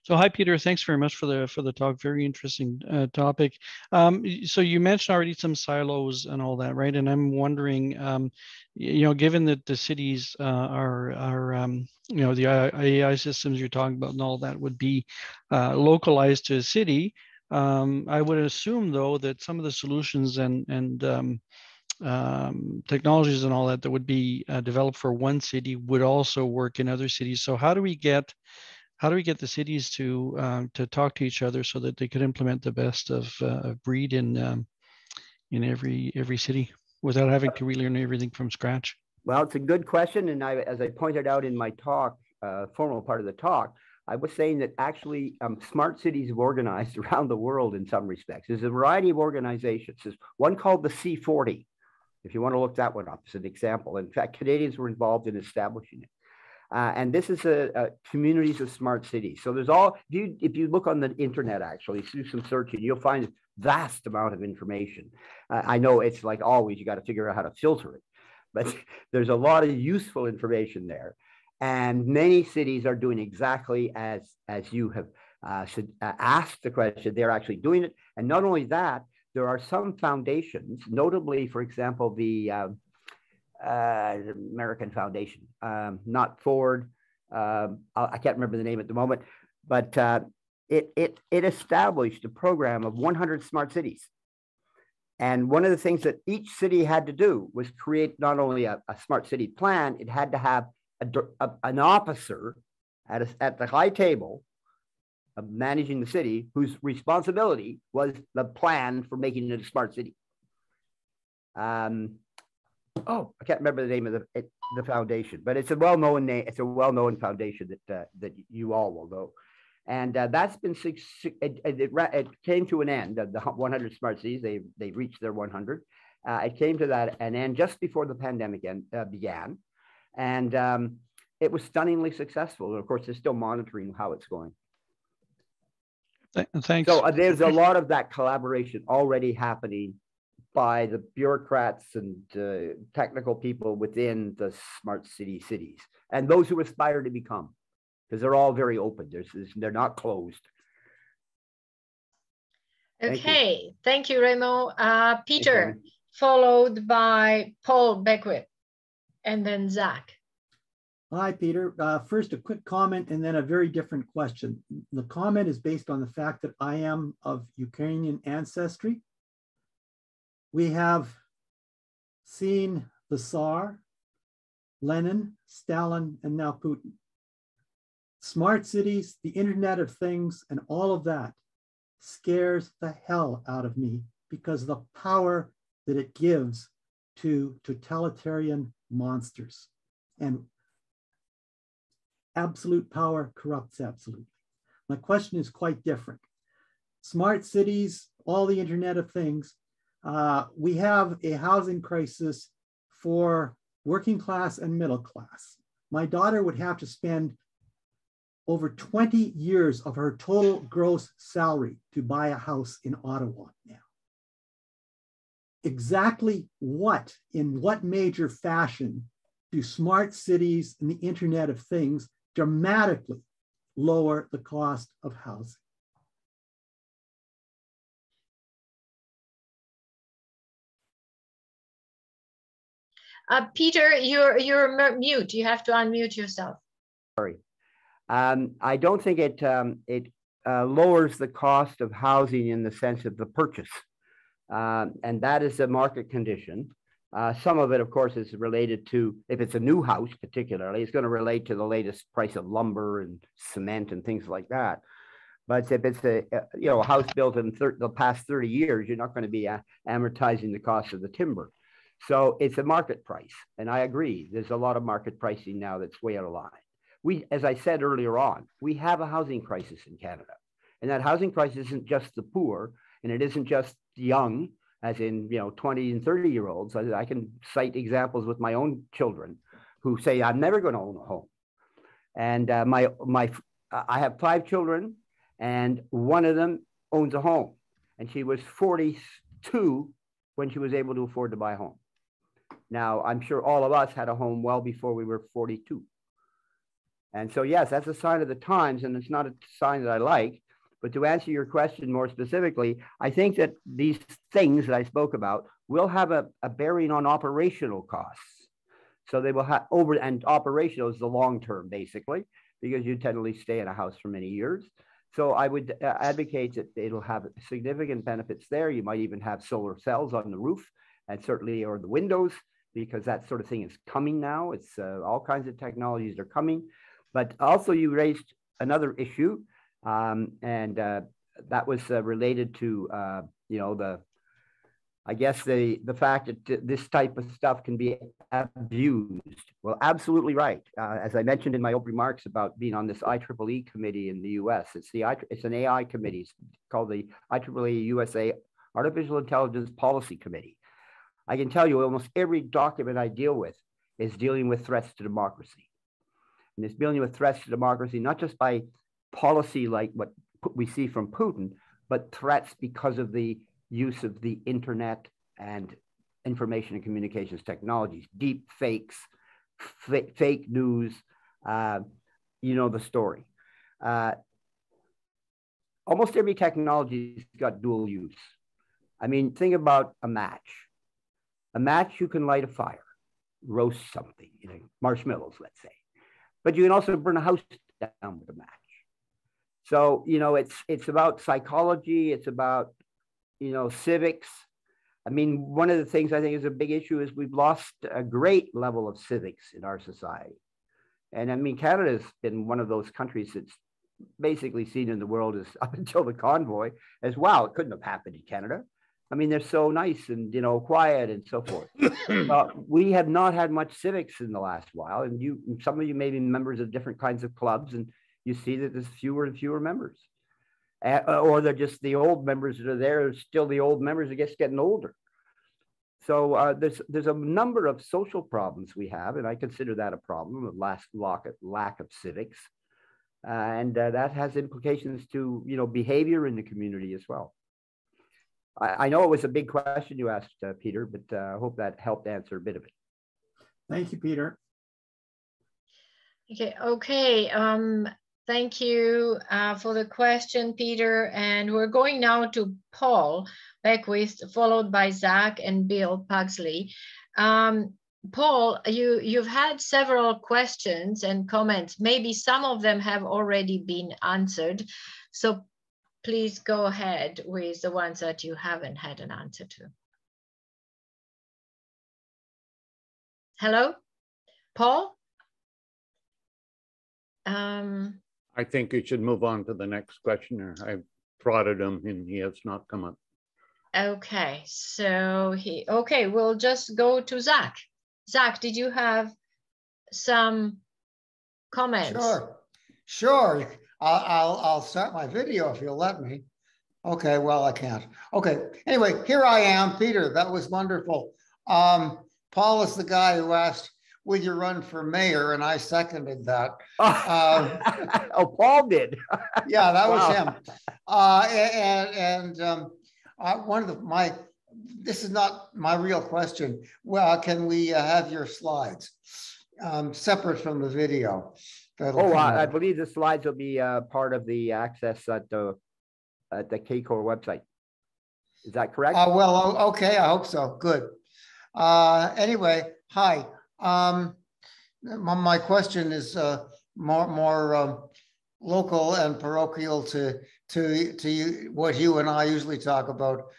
So hi, Peter. Thanks very much for the talk. Very interesting topic. So you mentioned already some silos and all that, right? And I'm wondering, you know, given that the cities are you know, the AI systems you're talking about and all that would be localized to a city, I would assume though that some of the solutions and technologies and all that would be developed for one city would also work in other cities. So how do we get the cities to talk to each other so that they could implement the best of breed in every city without having to relearn everything from scratch? Well, it's a good question. And as I pointed out in my talk, formal part of the talk, I was saying that actually smart cities have organized around the world in some respects. There's a variety of organizations. There's one called the C40, if you want to look that one up as an example. In fact, Canadians were involved in establishing it. And this is a communities of smart cities. So there's all, if you look on the internet, actually, do some searching, you'll find a vast amount of information. I know it's like always, you got to figure out how to filter it, but there's a lot of useful information there. And many cities are doing exactly as you have asked the question, they're actually doing it. And not only that, there are some foundations, notably, for example, the American Foundation, not Ford. I can't remember the name at the moment, but it established a program of 100 smart cities. And one of the things that each city had to do was create not only a smart city plan, it had to have an officer at the high table of managing the city whose responsibility was the plan for making it a smart city. Oh, I can't remember the name of the foundation, but it's a well-known name. It's a well-known foundation that you all will know. And that's been, it came to an end of the 100 smart cities. They reached their 100. It came to an end just before the pandemic began. And it was stunningly successful. And of course, they're still monitoring how it's going. Thanks. So there's a lot of that collaboration already happening by the bureaucrats and technical people within the smart cities and those who aspire to become, because they're all very open. They're not closed. Okay, thank you, Raymond. Peter, followed by Paul Beckwith, and then Zach. Hi, Peter. First, a quick comment and then a very different question. The comment is based on the fact that I am of Ukrainian ancestry. We have seen the Tsar, Lenin, Stalin, and now Putin. Smart cities, the Internet of Things, and all of that scares the hell out of me because of the power that it gives to totalitarian monsters. And absolute power corrupts absolutely. My question is quite different. Smart cities, all the Internet of Things, we have a housing crisis for working class and middle class. My daughter would have to spend over 20 years of her total gross salary to buy a house in Ottawa now. Exactly what, in what major fashion do smart cities and the Internet of Things dramatically lower the cost of housing? Peter, you're mute. You have to unmute yourself. Sorry. I don't think it lowers the cost of housing in the sense of the purchase. And that is a market condition. Some of it, of course, is related to, if it's a new house particularly, it's going to relate to the latest price of lumber and cement and things like that. But if it's a house built in the past 30 years, you're not going to be amortizing the cost of the timber. So it's a market price. And I agree, there's a lot of market pricing now that's way out of line. As I said earlier on, we have a housing crisis in Canada. And that housing crisis isn't just the poor, and it isn't just young, as in 20 and 30-year-olds. I can cite examples with my own children who say, I'm never going to own a home. And I have 5 children, and one of them owns a home. And she was 42 when she was able to afford to buy a home. Now, I'm sure all of us had a home well before we were 42. And so, yes, that's a sign of the times, and it's not a sign that I like. But to answer your question more specifically, I think that these things that I spoke about will have a bearing on operational costs. So they will have and operational is the long term, basically, because you tend to stay in a house for many years. So I would advocate that it'll have significant benefits there. You might even have solar cells on the roof, and certainly, or the windows, because that sort of thing is coming now. It's all kinds of technologies are coming. But also you raised another issue, and that was related to, the fact that this type of stuff can be abused. Well, absolutely right. As I mentioned in my opening remarks about being on this IEEE committee in the US, it's an AI committee. It's called the IEEE USA Artificial Intelligence Policy Committee. I can tell you almost every document I deal with is dealing with threats to democracy. And it's dealing with threats to democracy, not just by policy like what we see from Putin, but threats because of the use of the internet and information and communications technologies, deep fakes, fake news, the story. Almost every technology's got dual use. I mean, think about a match. A match, you can light a fire, roast something, marshmallows, let's say. But you can also burn a house down with a match. So, it's about psychology. It's about, civics. I mean, one of the things I think is a big issue is we've lost a great level of civics in our society. And I mean, Canada's been one of those countries that's basically seen in the world as, up until the convoy, as, wow, it couldn't have happened in Canada. I mean, they're so nice and, quiet and so forth. We have not had much civics in the last while. And some of you may be members of different kinds of clubs, and you see that there's fewer and fewer members. Or they're just the old members that are there, still the old members that just getting older. So there's a number of social problems we have, and I consider that a problem, a lack of civics. And that has implications to, behavior in the community as well. I know it was a big question you asked, Peter, but I hope that helped answer a bit of it. Thank you, Peter. Okay. Thank you for the question, Peter. And we're going now to Paul Beckwith, followed by Zach and Bill Pugsley. Paul, you've had several questions and comments. Maybe some of them have already been answered. So please go ahead with the ones that you haven't had an answer to. Hello, Paul? I think you should move on to the next questioner. I've prodded him and he has not come up. Okay, so okay, we'll just go to Zach. Zach, did you have some comments? Sure. I'll start my video if you'll let me. Okay, well, I can't. Okay, anyway, here I am, Peter. That was wonderful. Paul is the guy who asked, will you run for mayor? And I seconded that. Oh, Paul did. Yeah, that was him. One of this is not my real question. Well, can we have your slides separate from the video? I believe the slides will be part of the access at the CACOR website. Is that correct? Well, okay, I hope so. Good. Anyway, hi. My question is more local and parochial to you, what you and I usually talk about.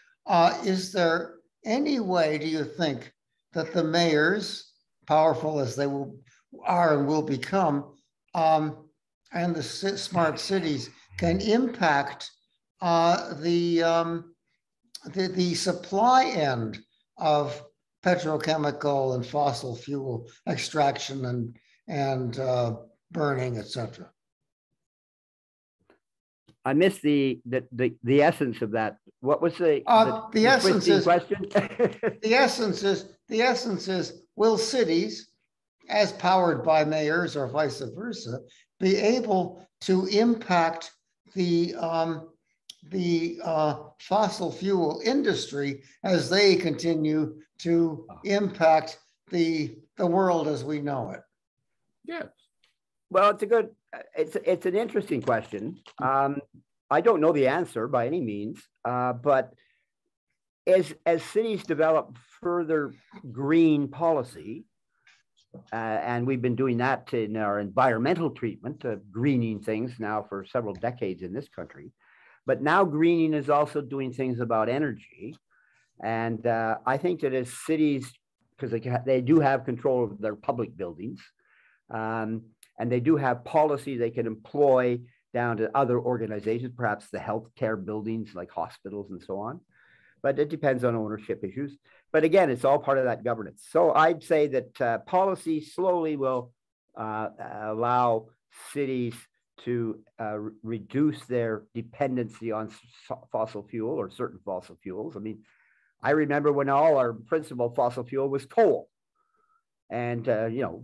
Is there any way, do you think, that the mayors, powerful as they are and will become, and the smart cities can impact the supply end of petrochemical and fossil fuel extraction and burning, etc.? I missed the essence of that. What was the essence is question? the essence is, will cities, as powered by mayors or vice versa, be able to impact the fossil fuel industry as they continue to impact the world as we know it? Yes. Well, it's an interesting question. I don't know the answer by any means, but as cities develop further green policy, and we've been doing that in our environmental treatment, greening things now for several decades in this country. But now greening is also doing things about energy. And I think that as cities, because they do have control of their public buildings, and they do have policy they can employ down to other organizations, perhaps the healthcare buildings like hospitals and so on. But it depends on ownership issues. But again, it's all part of that governance. So I'd say that policy slowly will allow cities to reduce their dependency on fossil fuel or certain fossil fuels. I mean, I remember when all our principal fossil fuel was coal. And,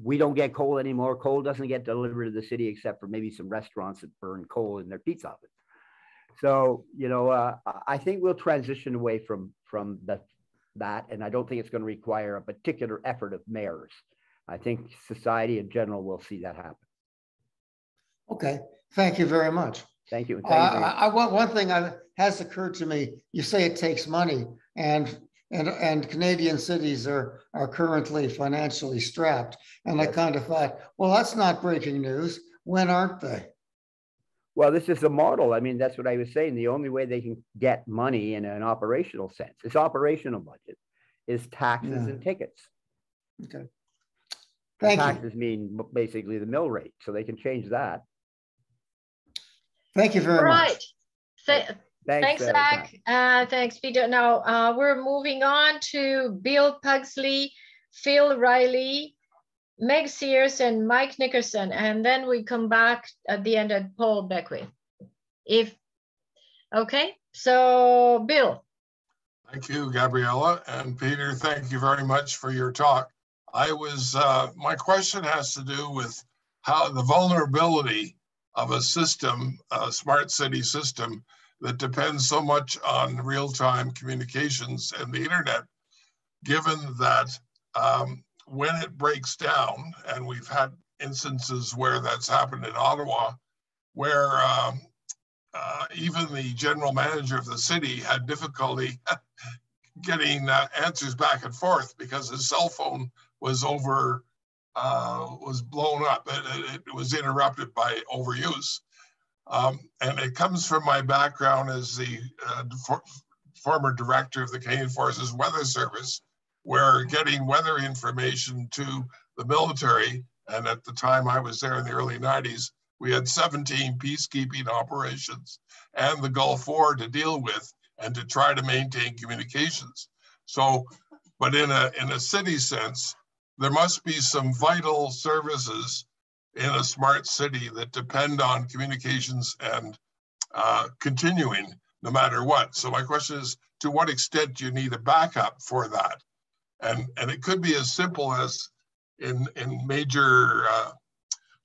we don't get coal anymore. Coal doesn't get delivered to the city except for maybe some restaurants that burn coal in their pizza oven. So, I think we'll transition away from that. And I don't think it's going to require a particular effort of mayors. I think society in general will see that happen. Okay, thank you very much. Thank you. One thing has occurred to me. You say it takes money, and Canadian cities are currently financially strapped. And yes. I kind of thought, well, that's not breaking news. When aren't they? Well, this is a model. I mean, that's what I was saying. The only way they can get money in an operational sense, its operational budget, is taxes and tickets. Okay. Taxes mean basically the mill rate, so they can change that. Thank you very much. Thanks, Zach. Thanks, Peter. Now we're moving on to Bill Pugsley, Phil Riley, Meg Sears, and Mike Nickerson, and then we come back at the end at Paul Beckwith. Okay, so Bill. Thank you, Gabriella, and Peter, thank you very much for your talk. My question has to do with how the vulnerability of a system, a smart city system that depends so much on real-time communications and the internet, given that when it breaks down, and we've had instances where that's happened in Ottawa, where even the general manager of the city had difficulty getting answers back and forth because his cell phone was blown up. It was interrupted by overuse. And it comes from my background as the former director of the Canadian Forces Weather Service, where getting weather information to the military, and at the time I was there in the early 90s, we had 17 peacekeeping operations and the Gulf War to deal with and to try to maintain communications. So, but in a city sense, there must be some vital services in a smart city that depend on communications and continuing no matter what. So my question is, to what extent do you need a backup for that? And it could be as simple as in major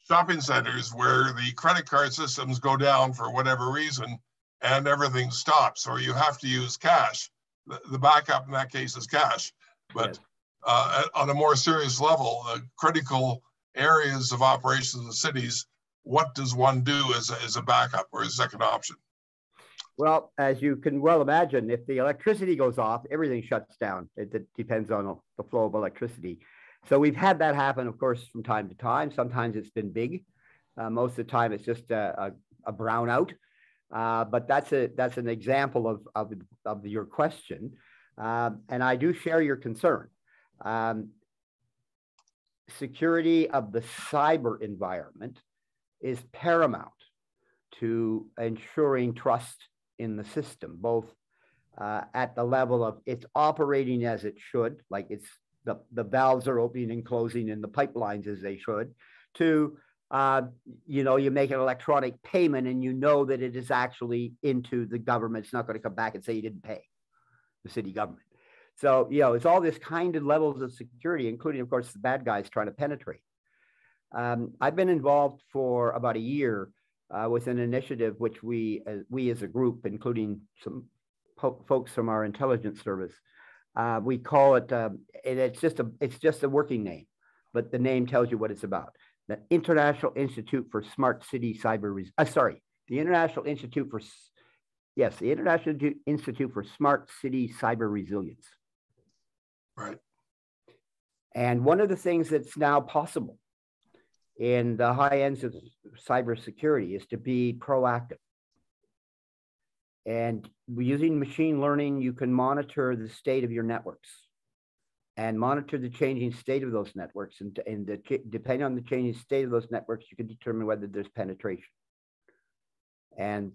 shopping centers where the credit card systems go down for whatever reason and everything stops, or you have to use cash. The backup in that case is cash. But on a more serious level, critical areas of operations in cities, what does one do as a backup or a second option? Well, as you can well imagine, if the electricity goes off, everything shuts down. It depends on the flow of electricity. So we've had that happen, of course, from time to time. Sometimes it's been big. Most of the time, it's just a brownout. But that's an example of your question. And I do share your concern. Security of the cyber environment is paramount to ensuring trust in the system, both at the level of it's operating as it should, like it's the valves are opening and closing in the pipelines as they should, to you make an electronic payment and you know that it is actually into the government. It's not going to come back and say you didn't pay the city government. So, it's all this kind of levels of security, including, of course, the bad guys trying to penetrate. I've been involved for about a year with an initiative which we as a group, including some folks from our intelligence service, we call it, it's just a working name, but the name tells you what it's about. The International Institute for Smart City the International Institute for Smart City Cyber Resilience. Right. And one of the things that's now possible in the high ends of cybersecurity is to be proactive. And using machine learning, you can monitor the state of your networks and monitor the changing state of those networks. And depending on the changing state of those networks, you can determine whether there's penetration. And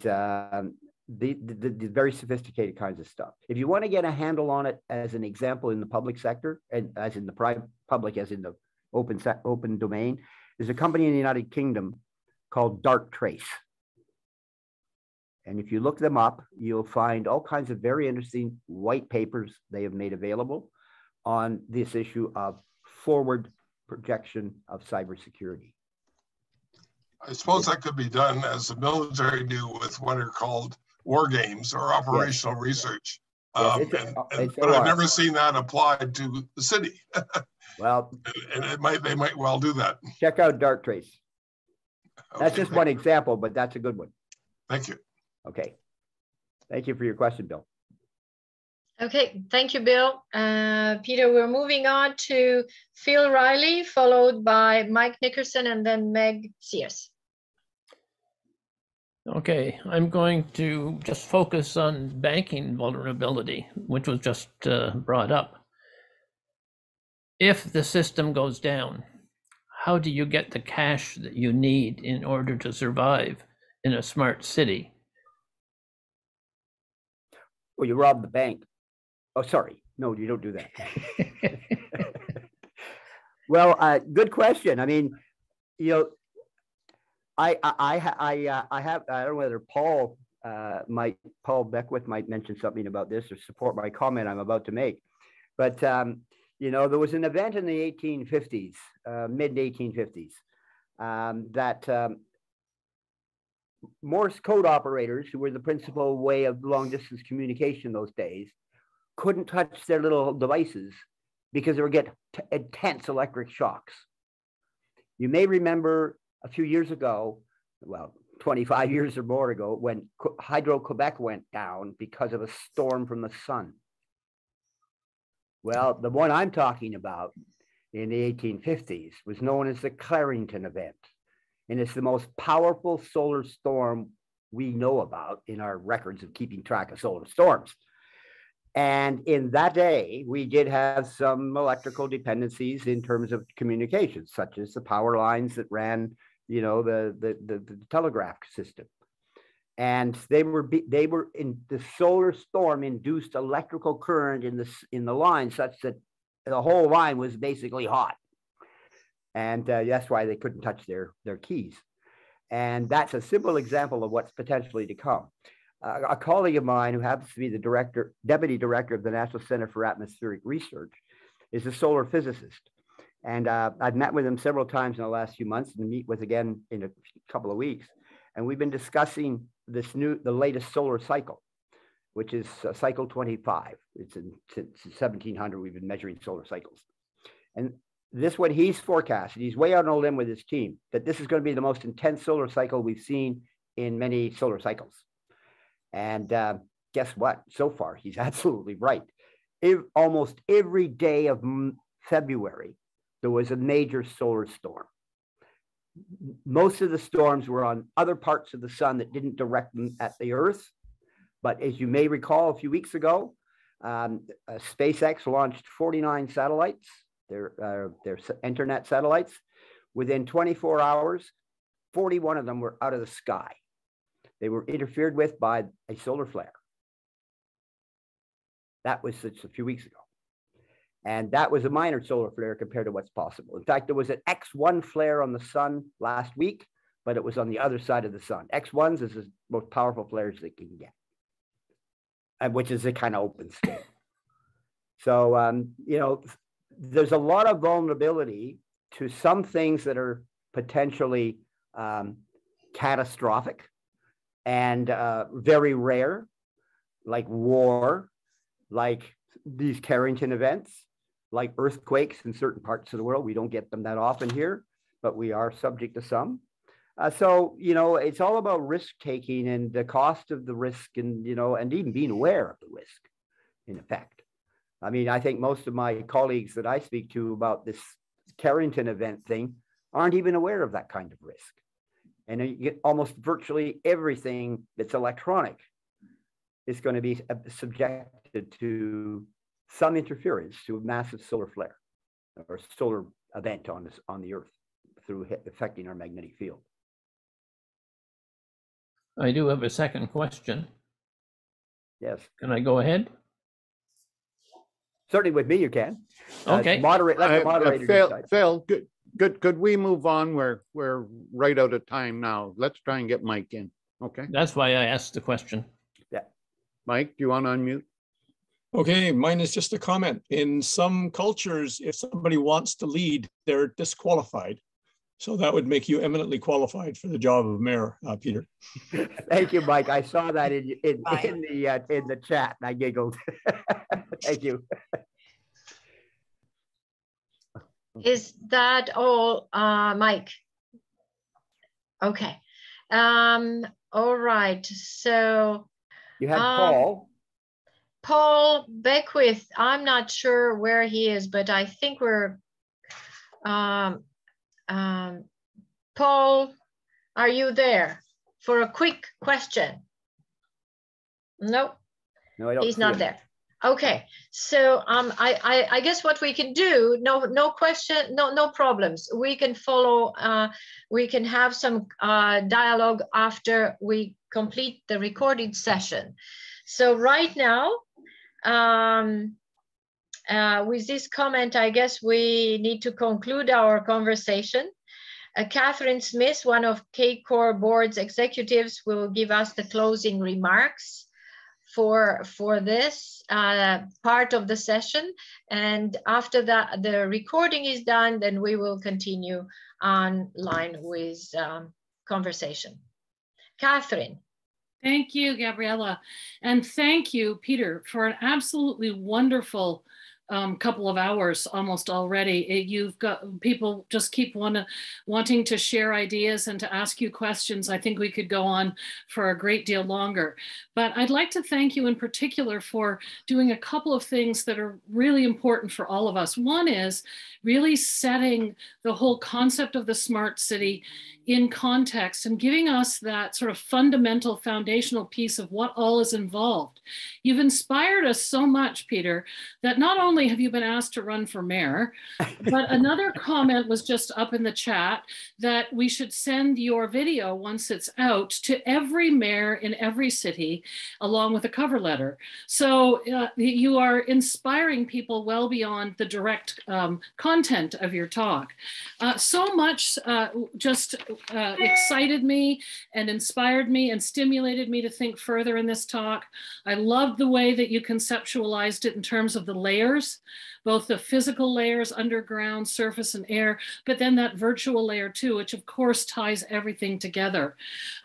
the very sophisticated kinds of stuff. If you want to get a handle on it, as an example, in the public sector, and as in the private public, as in the open domain, there's a company in the United Kingdom called Darktrace. And if you look them up, you'll find all kinds of very interesting white papers they have made available on this issue of forward projection of cybersecurity. I suppose that could be done, as the military do, with what are called war games or operational research. But I've never seen that applied to the city. Well, and they might well do that. Check out Darktrace. That's just one example, but that's a good one. Thank you. Okay. Thank you for your question, Bill. Okay, thank you, Bill. Peter, we're moving on to Phil Riley, followed by Mike Nickerson, and then Meg Sears. Okay, I'm going to just focus on banking vulnerability, which was just brought up. If the system goes down, how do you get the cash that you need in order to survive in a smart city? Well, you rob the bank. Oh, sorry. No, you don't do that. Well, good question. I mean, I don't know whether Paul Beckwith might mention something about this or support my comment I'm about to make. But, there was an event in the 1850s, mid 1850s, that Morse code operators, who were the principal way of long distance communication those days, couldn't touch their little devices because they would get intense electric shocks. You may remember a few years ago, well, 25 years or more ago, when Hydro-Quebec went down because of a storm from the sun. Well, the one I'm talking about in the 1850s was known as the Clarington event. And it's the most powerful solar storm we know about in our records of keeping track of solar storms. And in that day, we did have some electrical dependencies in terms of communications, such as the power lines that ran, the telegraph system. And they were in the solar storm induced electrical current in the line, such that the whole line was basically hot. And that's why they couldn't touch their keys. And that's a simple example of what's potentially to come. A colleague of mine who happens to be the deputy director of the National Center for Atmospheric Research is a solar physicist. And I've met with him several times in the last few months and meet with again in a couple of weeks. And we've been discussing the latest solar cycle, which is cycle 25. It's since 1700, we've been measuring solar cycles. And this, what he's forecasted, he's way out on a limb with his team, that this is going to be the most intense solar cycle we've seen in many solar cycles. And guess what? So far, he's absolutely right. Almost every day of February, there was a major solar storm. Most of the storms were on other parts of the sun that didn't direct them at the Earth. But as you may recall, a few weeks ago, SpaceX launched 49 satellites, their internet satellites. Within 24 hours, 41 of them were out of the sky. They were interfered with by a solar flare. That was just a few weeks ago. And that was a minor solar flare compared to what's possible. In fact, there was an X1 flare on the sun last week, but it was on the other side of the sun. X1s is the most powerful flares they can get, and which is a kind of open scale. So, there's a lot of vulnerability to some things that are potentially catastrophic and very rare, like war, like these Carrington events, like earthquakes in certain parts of the world. We don't get them that often here, but we are subject to some. So, it's all about risk taking and the cost of the risk and, and even being aware of the risk, in effect. I mean, I think most of my colleagues that I speak to about this Carrington event thing aren't even aware of that kind of risk. And you get almost virtually everything that's electronic is going to be subjected to some interference to a massive solar flare or solar event on the Earth through affecting our magnetic field. I do have a second question. Yes. Can I go ahead? Certainly with me, you can. Okay. Let the moderator decide. Phil, good. Could we move on? We're right out of time now. Let's try and get Mike in. Okay. That's why I asked the question. Yeah. Mike, do you want to unmute? Okay, mine is just a comment. In some cultures, if somebody wants to lead, they're disqualified. So that would make you eminently qualified for the job of mayor, Peter. Thank you, Mike. I saw that in the chat and I giggled. Thank you. Is that all, Mike? Okay. All right. So you have Paul. Paul Beckwith. I'm not sure where he is, but I think we're. Paul, are you there for a quick question? Nope. No, I don't. He's not there. Okay, so I guess what we can do, no question, no problems. We can follow. We can have some dialogue after we complete the recorded session. So right now, with this comment, I guess we need to conclude our conversation. Catherine Smith, one of CACOR board's executives, will give us the closing remarks for this part of the session. And after that, the recording is done, then we will continue online with conversation. Catherine. Thank you, Gabriella. And thank you, Peter, for an absolutely wonderful couple of hours almost already. You've got people just keep wanting to share ideas and to ask you questions. I think we could go on for a great deal longer. But I'd like to thank you in particular for doing a couple of things that are really important for all of us. One is really setting the whole concept of the smart city in context and giving us that sort of fundamental foundational piece of what all is involved. You've inspired us so much, Peter, that not only have you been asked to run for mayor, but another comment was just up in the chat that we should send your video once it's out to every mayor in every city along with a cover letter. So you are inspiring people well beyond the direct content of your talk. So much just excited me and inspired me and stimulated me to think further in this talk. I loved the way that you conceptualized it in terms of the layers, both the physical layers, underground, surface, and air, but then that virtual layer too, which of course ties everything together.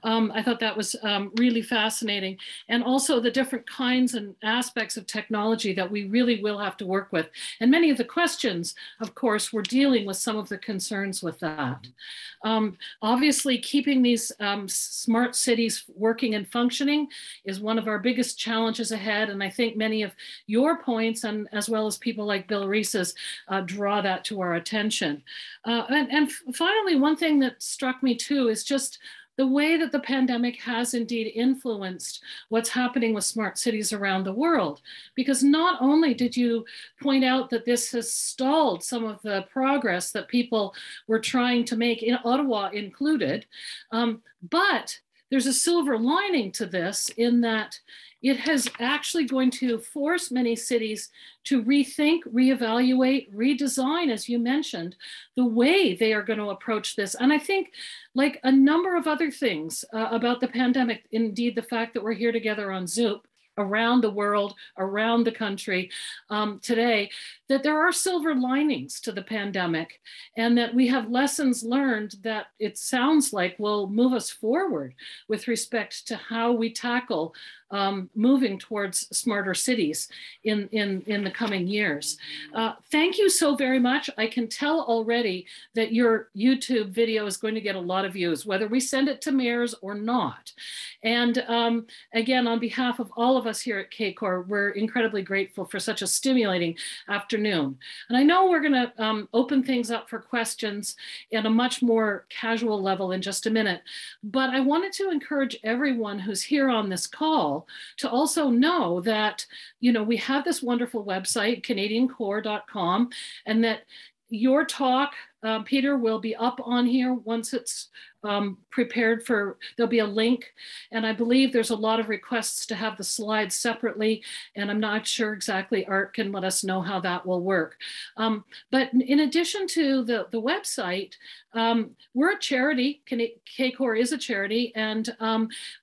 I thought that was really fascinating. And also the different kinds and aspects of technology that we really will have to work with. And many of the questions, of course, we're dealing with some of the concerns with that. Obviously, keeping these smart cities working and functioning is one of our biggest challenges ahead. And I think many of your points, and as well as people like Bill Reese's, draw that to our attention. And finally, one thing that struck me too is just the way that the pandemic has indeed influenced what's happening with smart cities around the world. Because not only did you point out that this has stalled some of the progress that people were trying to make, in Ottawa included, but there's a silver lining to this in that it has actually going to force many cities to rethink, reevaluate, redesign, as you mentioned, the way they are going to approach this. And I think, like a number of other things about the pandemic, indeed the fact that we're here together on Zoom, around the world, around the country today, that there are silver linings to the pandemic and that we have lessons learned that it sounds like will move us forward with respect to how we tackle moving towards smarter cities in the coming years. Thank you so very much. I can tell already that your YouTube video is going to get a lot of views, whether we send it to mayors or not. And again, on behalf of all of us here at CACOR, we're incredibly grateful for such a stimulating afternoon. And I know we're gonna open things up for questions at a much more casual level in just a minute, but I wanted to encourage everyone who's here on this call to also know that, you know, we have this wonderful website, canadiancore.com, and that your talk, Peter, will be up on here once it's prepared for, there'll be a link. And I believe there's a lot of requests to have the slides separately. And I'm not sure exactly, Art can let us know how that will work. But in addition to the website, we're a charity. CACOR is a charity. And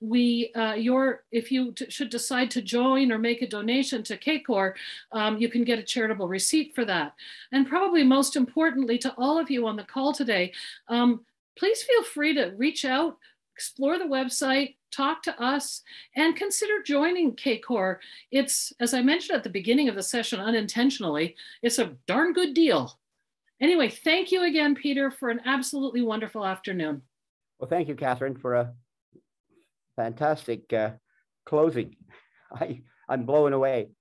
if you should decide to join or make a donation to CACOR, you can get a charitable receipt for that. And probably most importantly to all of you on the call today, please feel free to reach out, explore the website, talk to us, and consider joining CACOR. It's, as I mentioned at the beginning of the session unintentionally, it's a darn good deal. Anyway, thank you again, Peter, for an absolutely wonderful afternoon. Well, thank you, Catherine, for a fantastic closing. I'm blown away.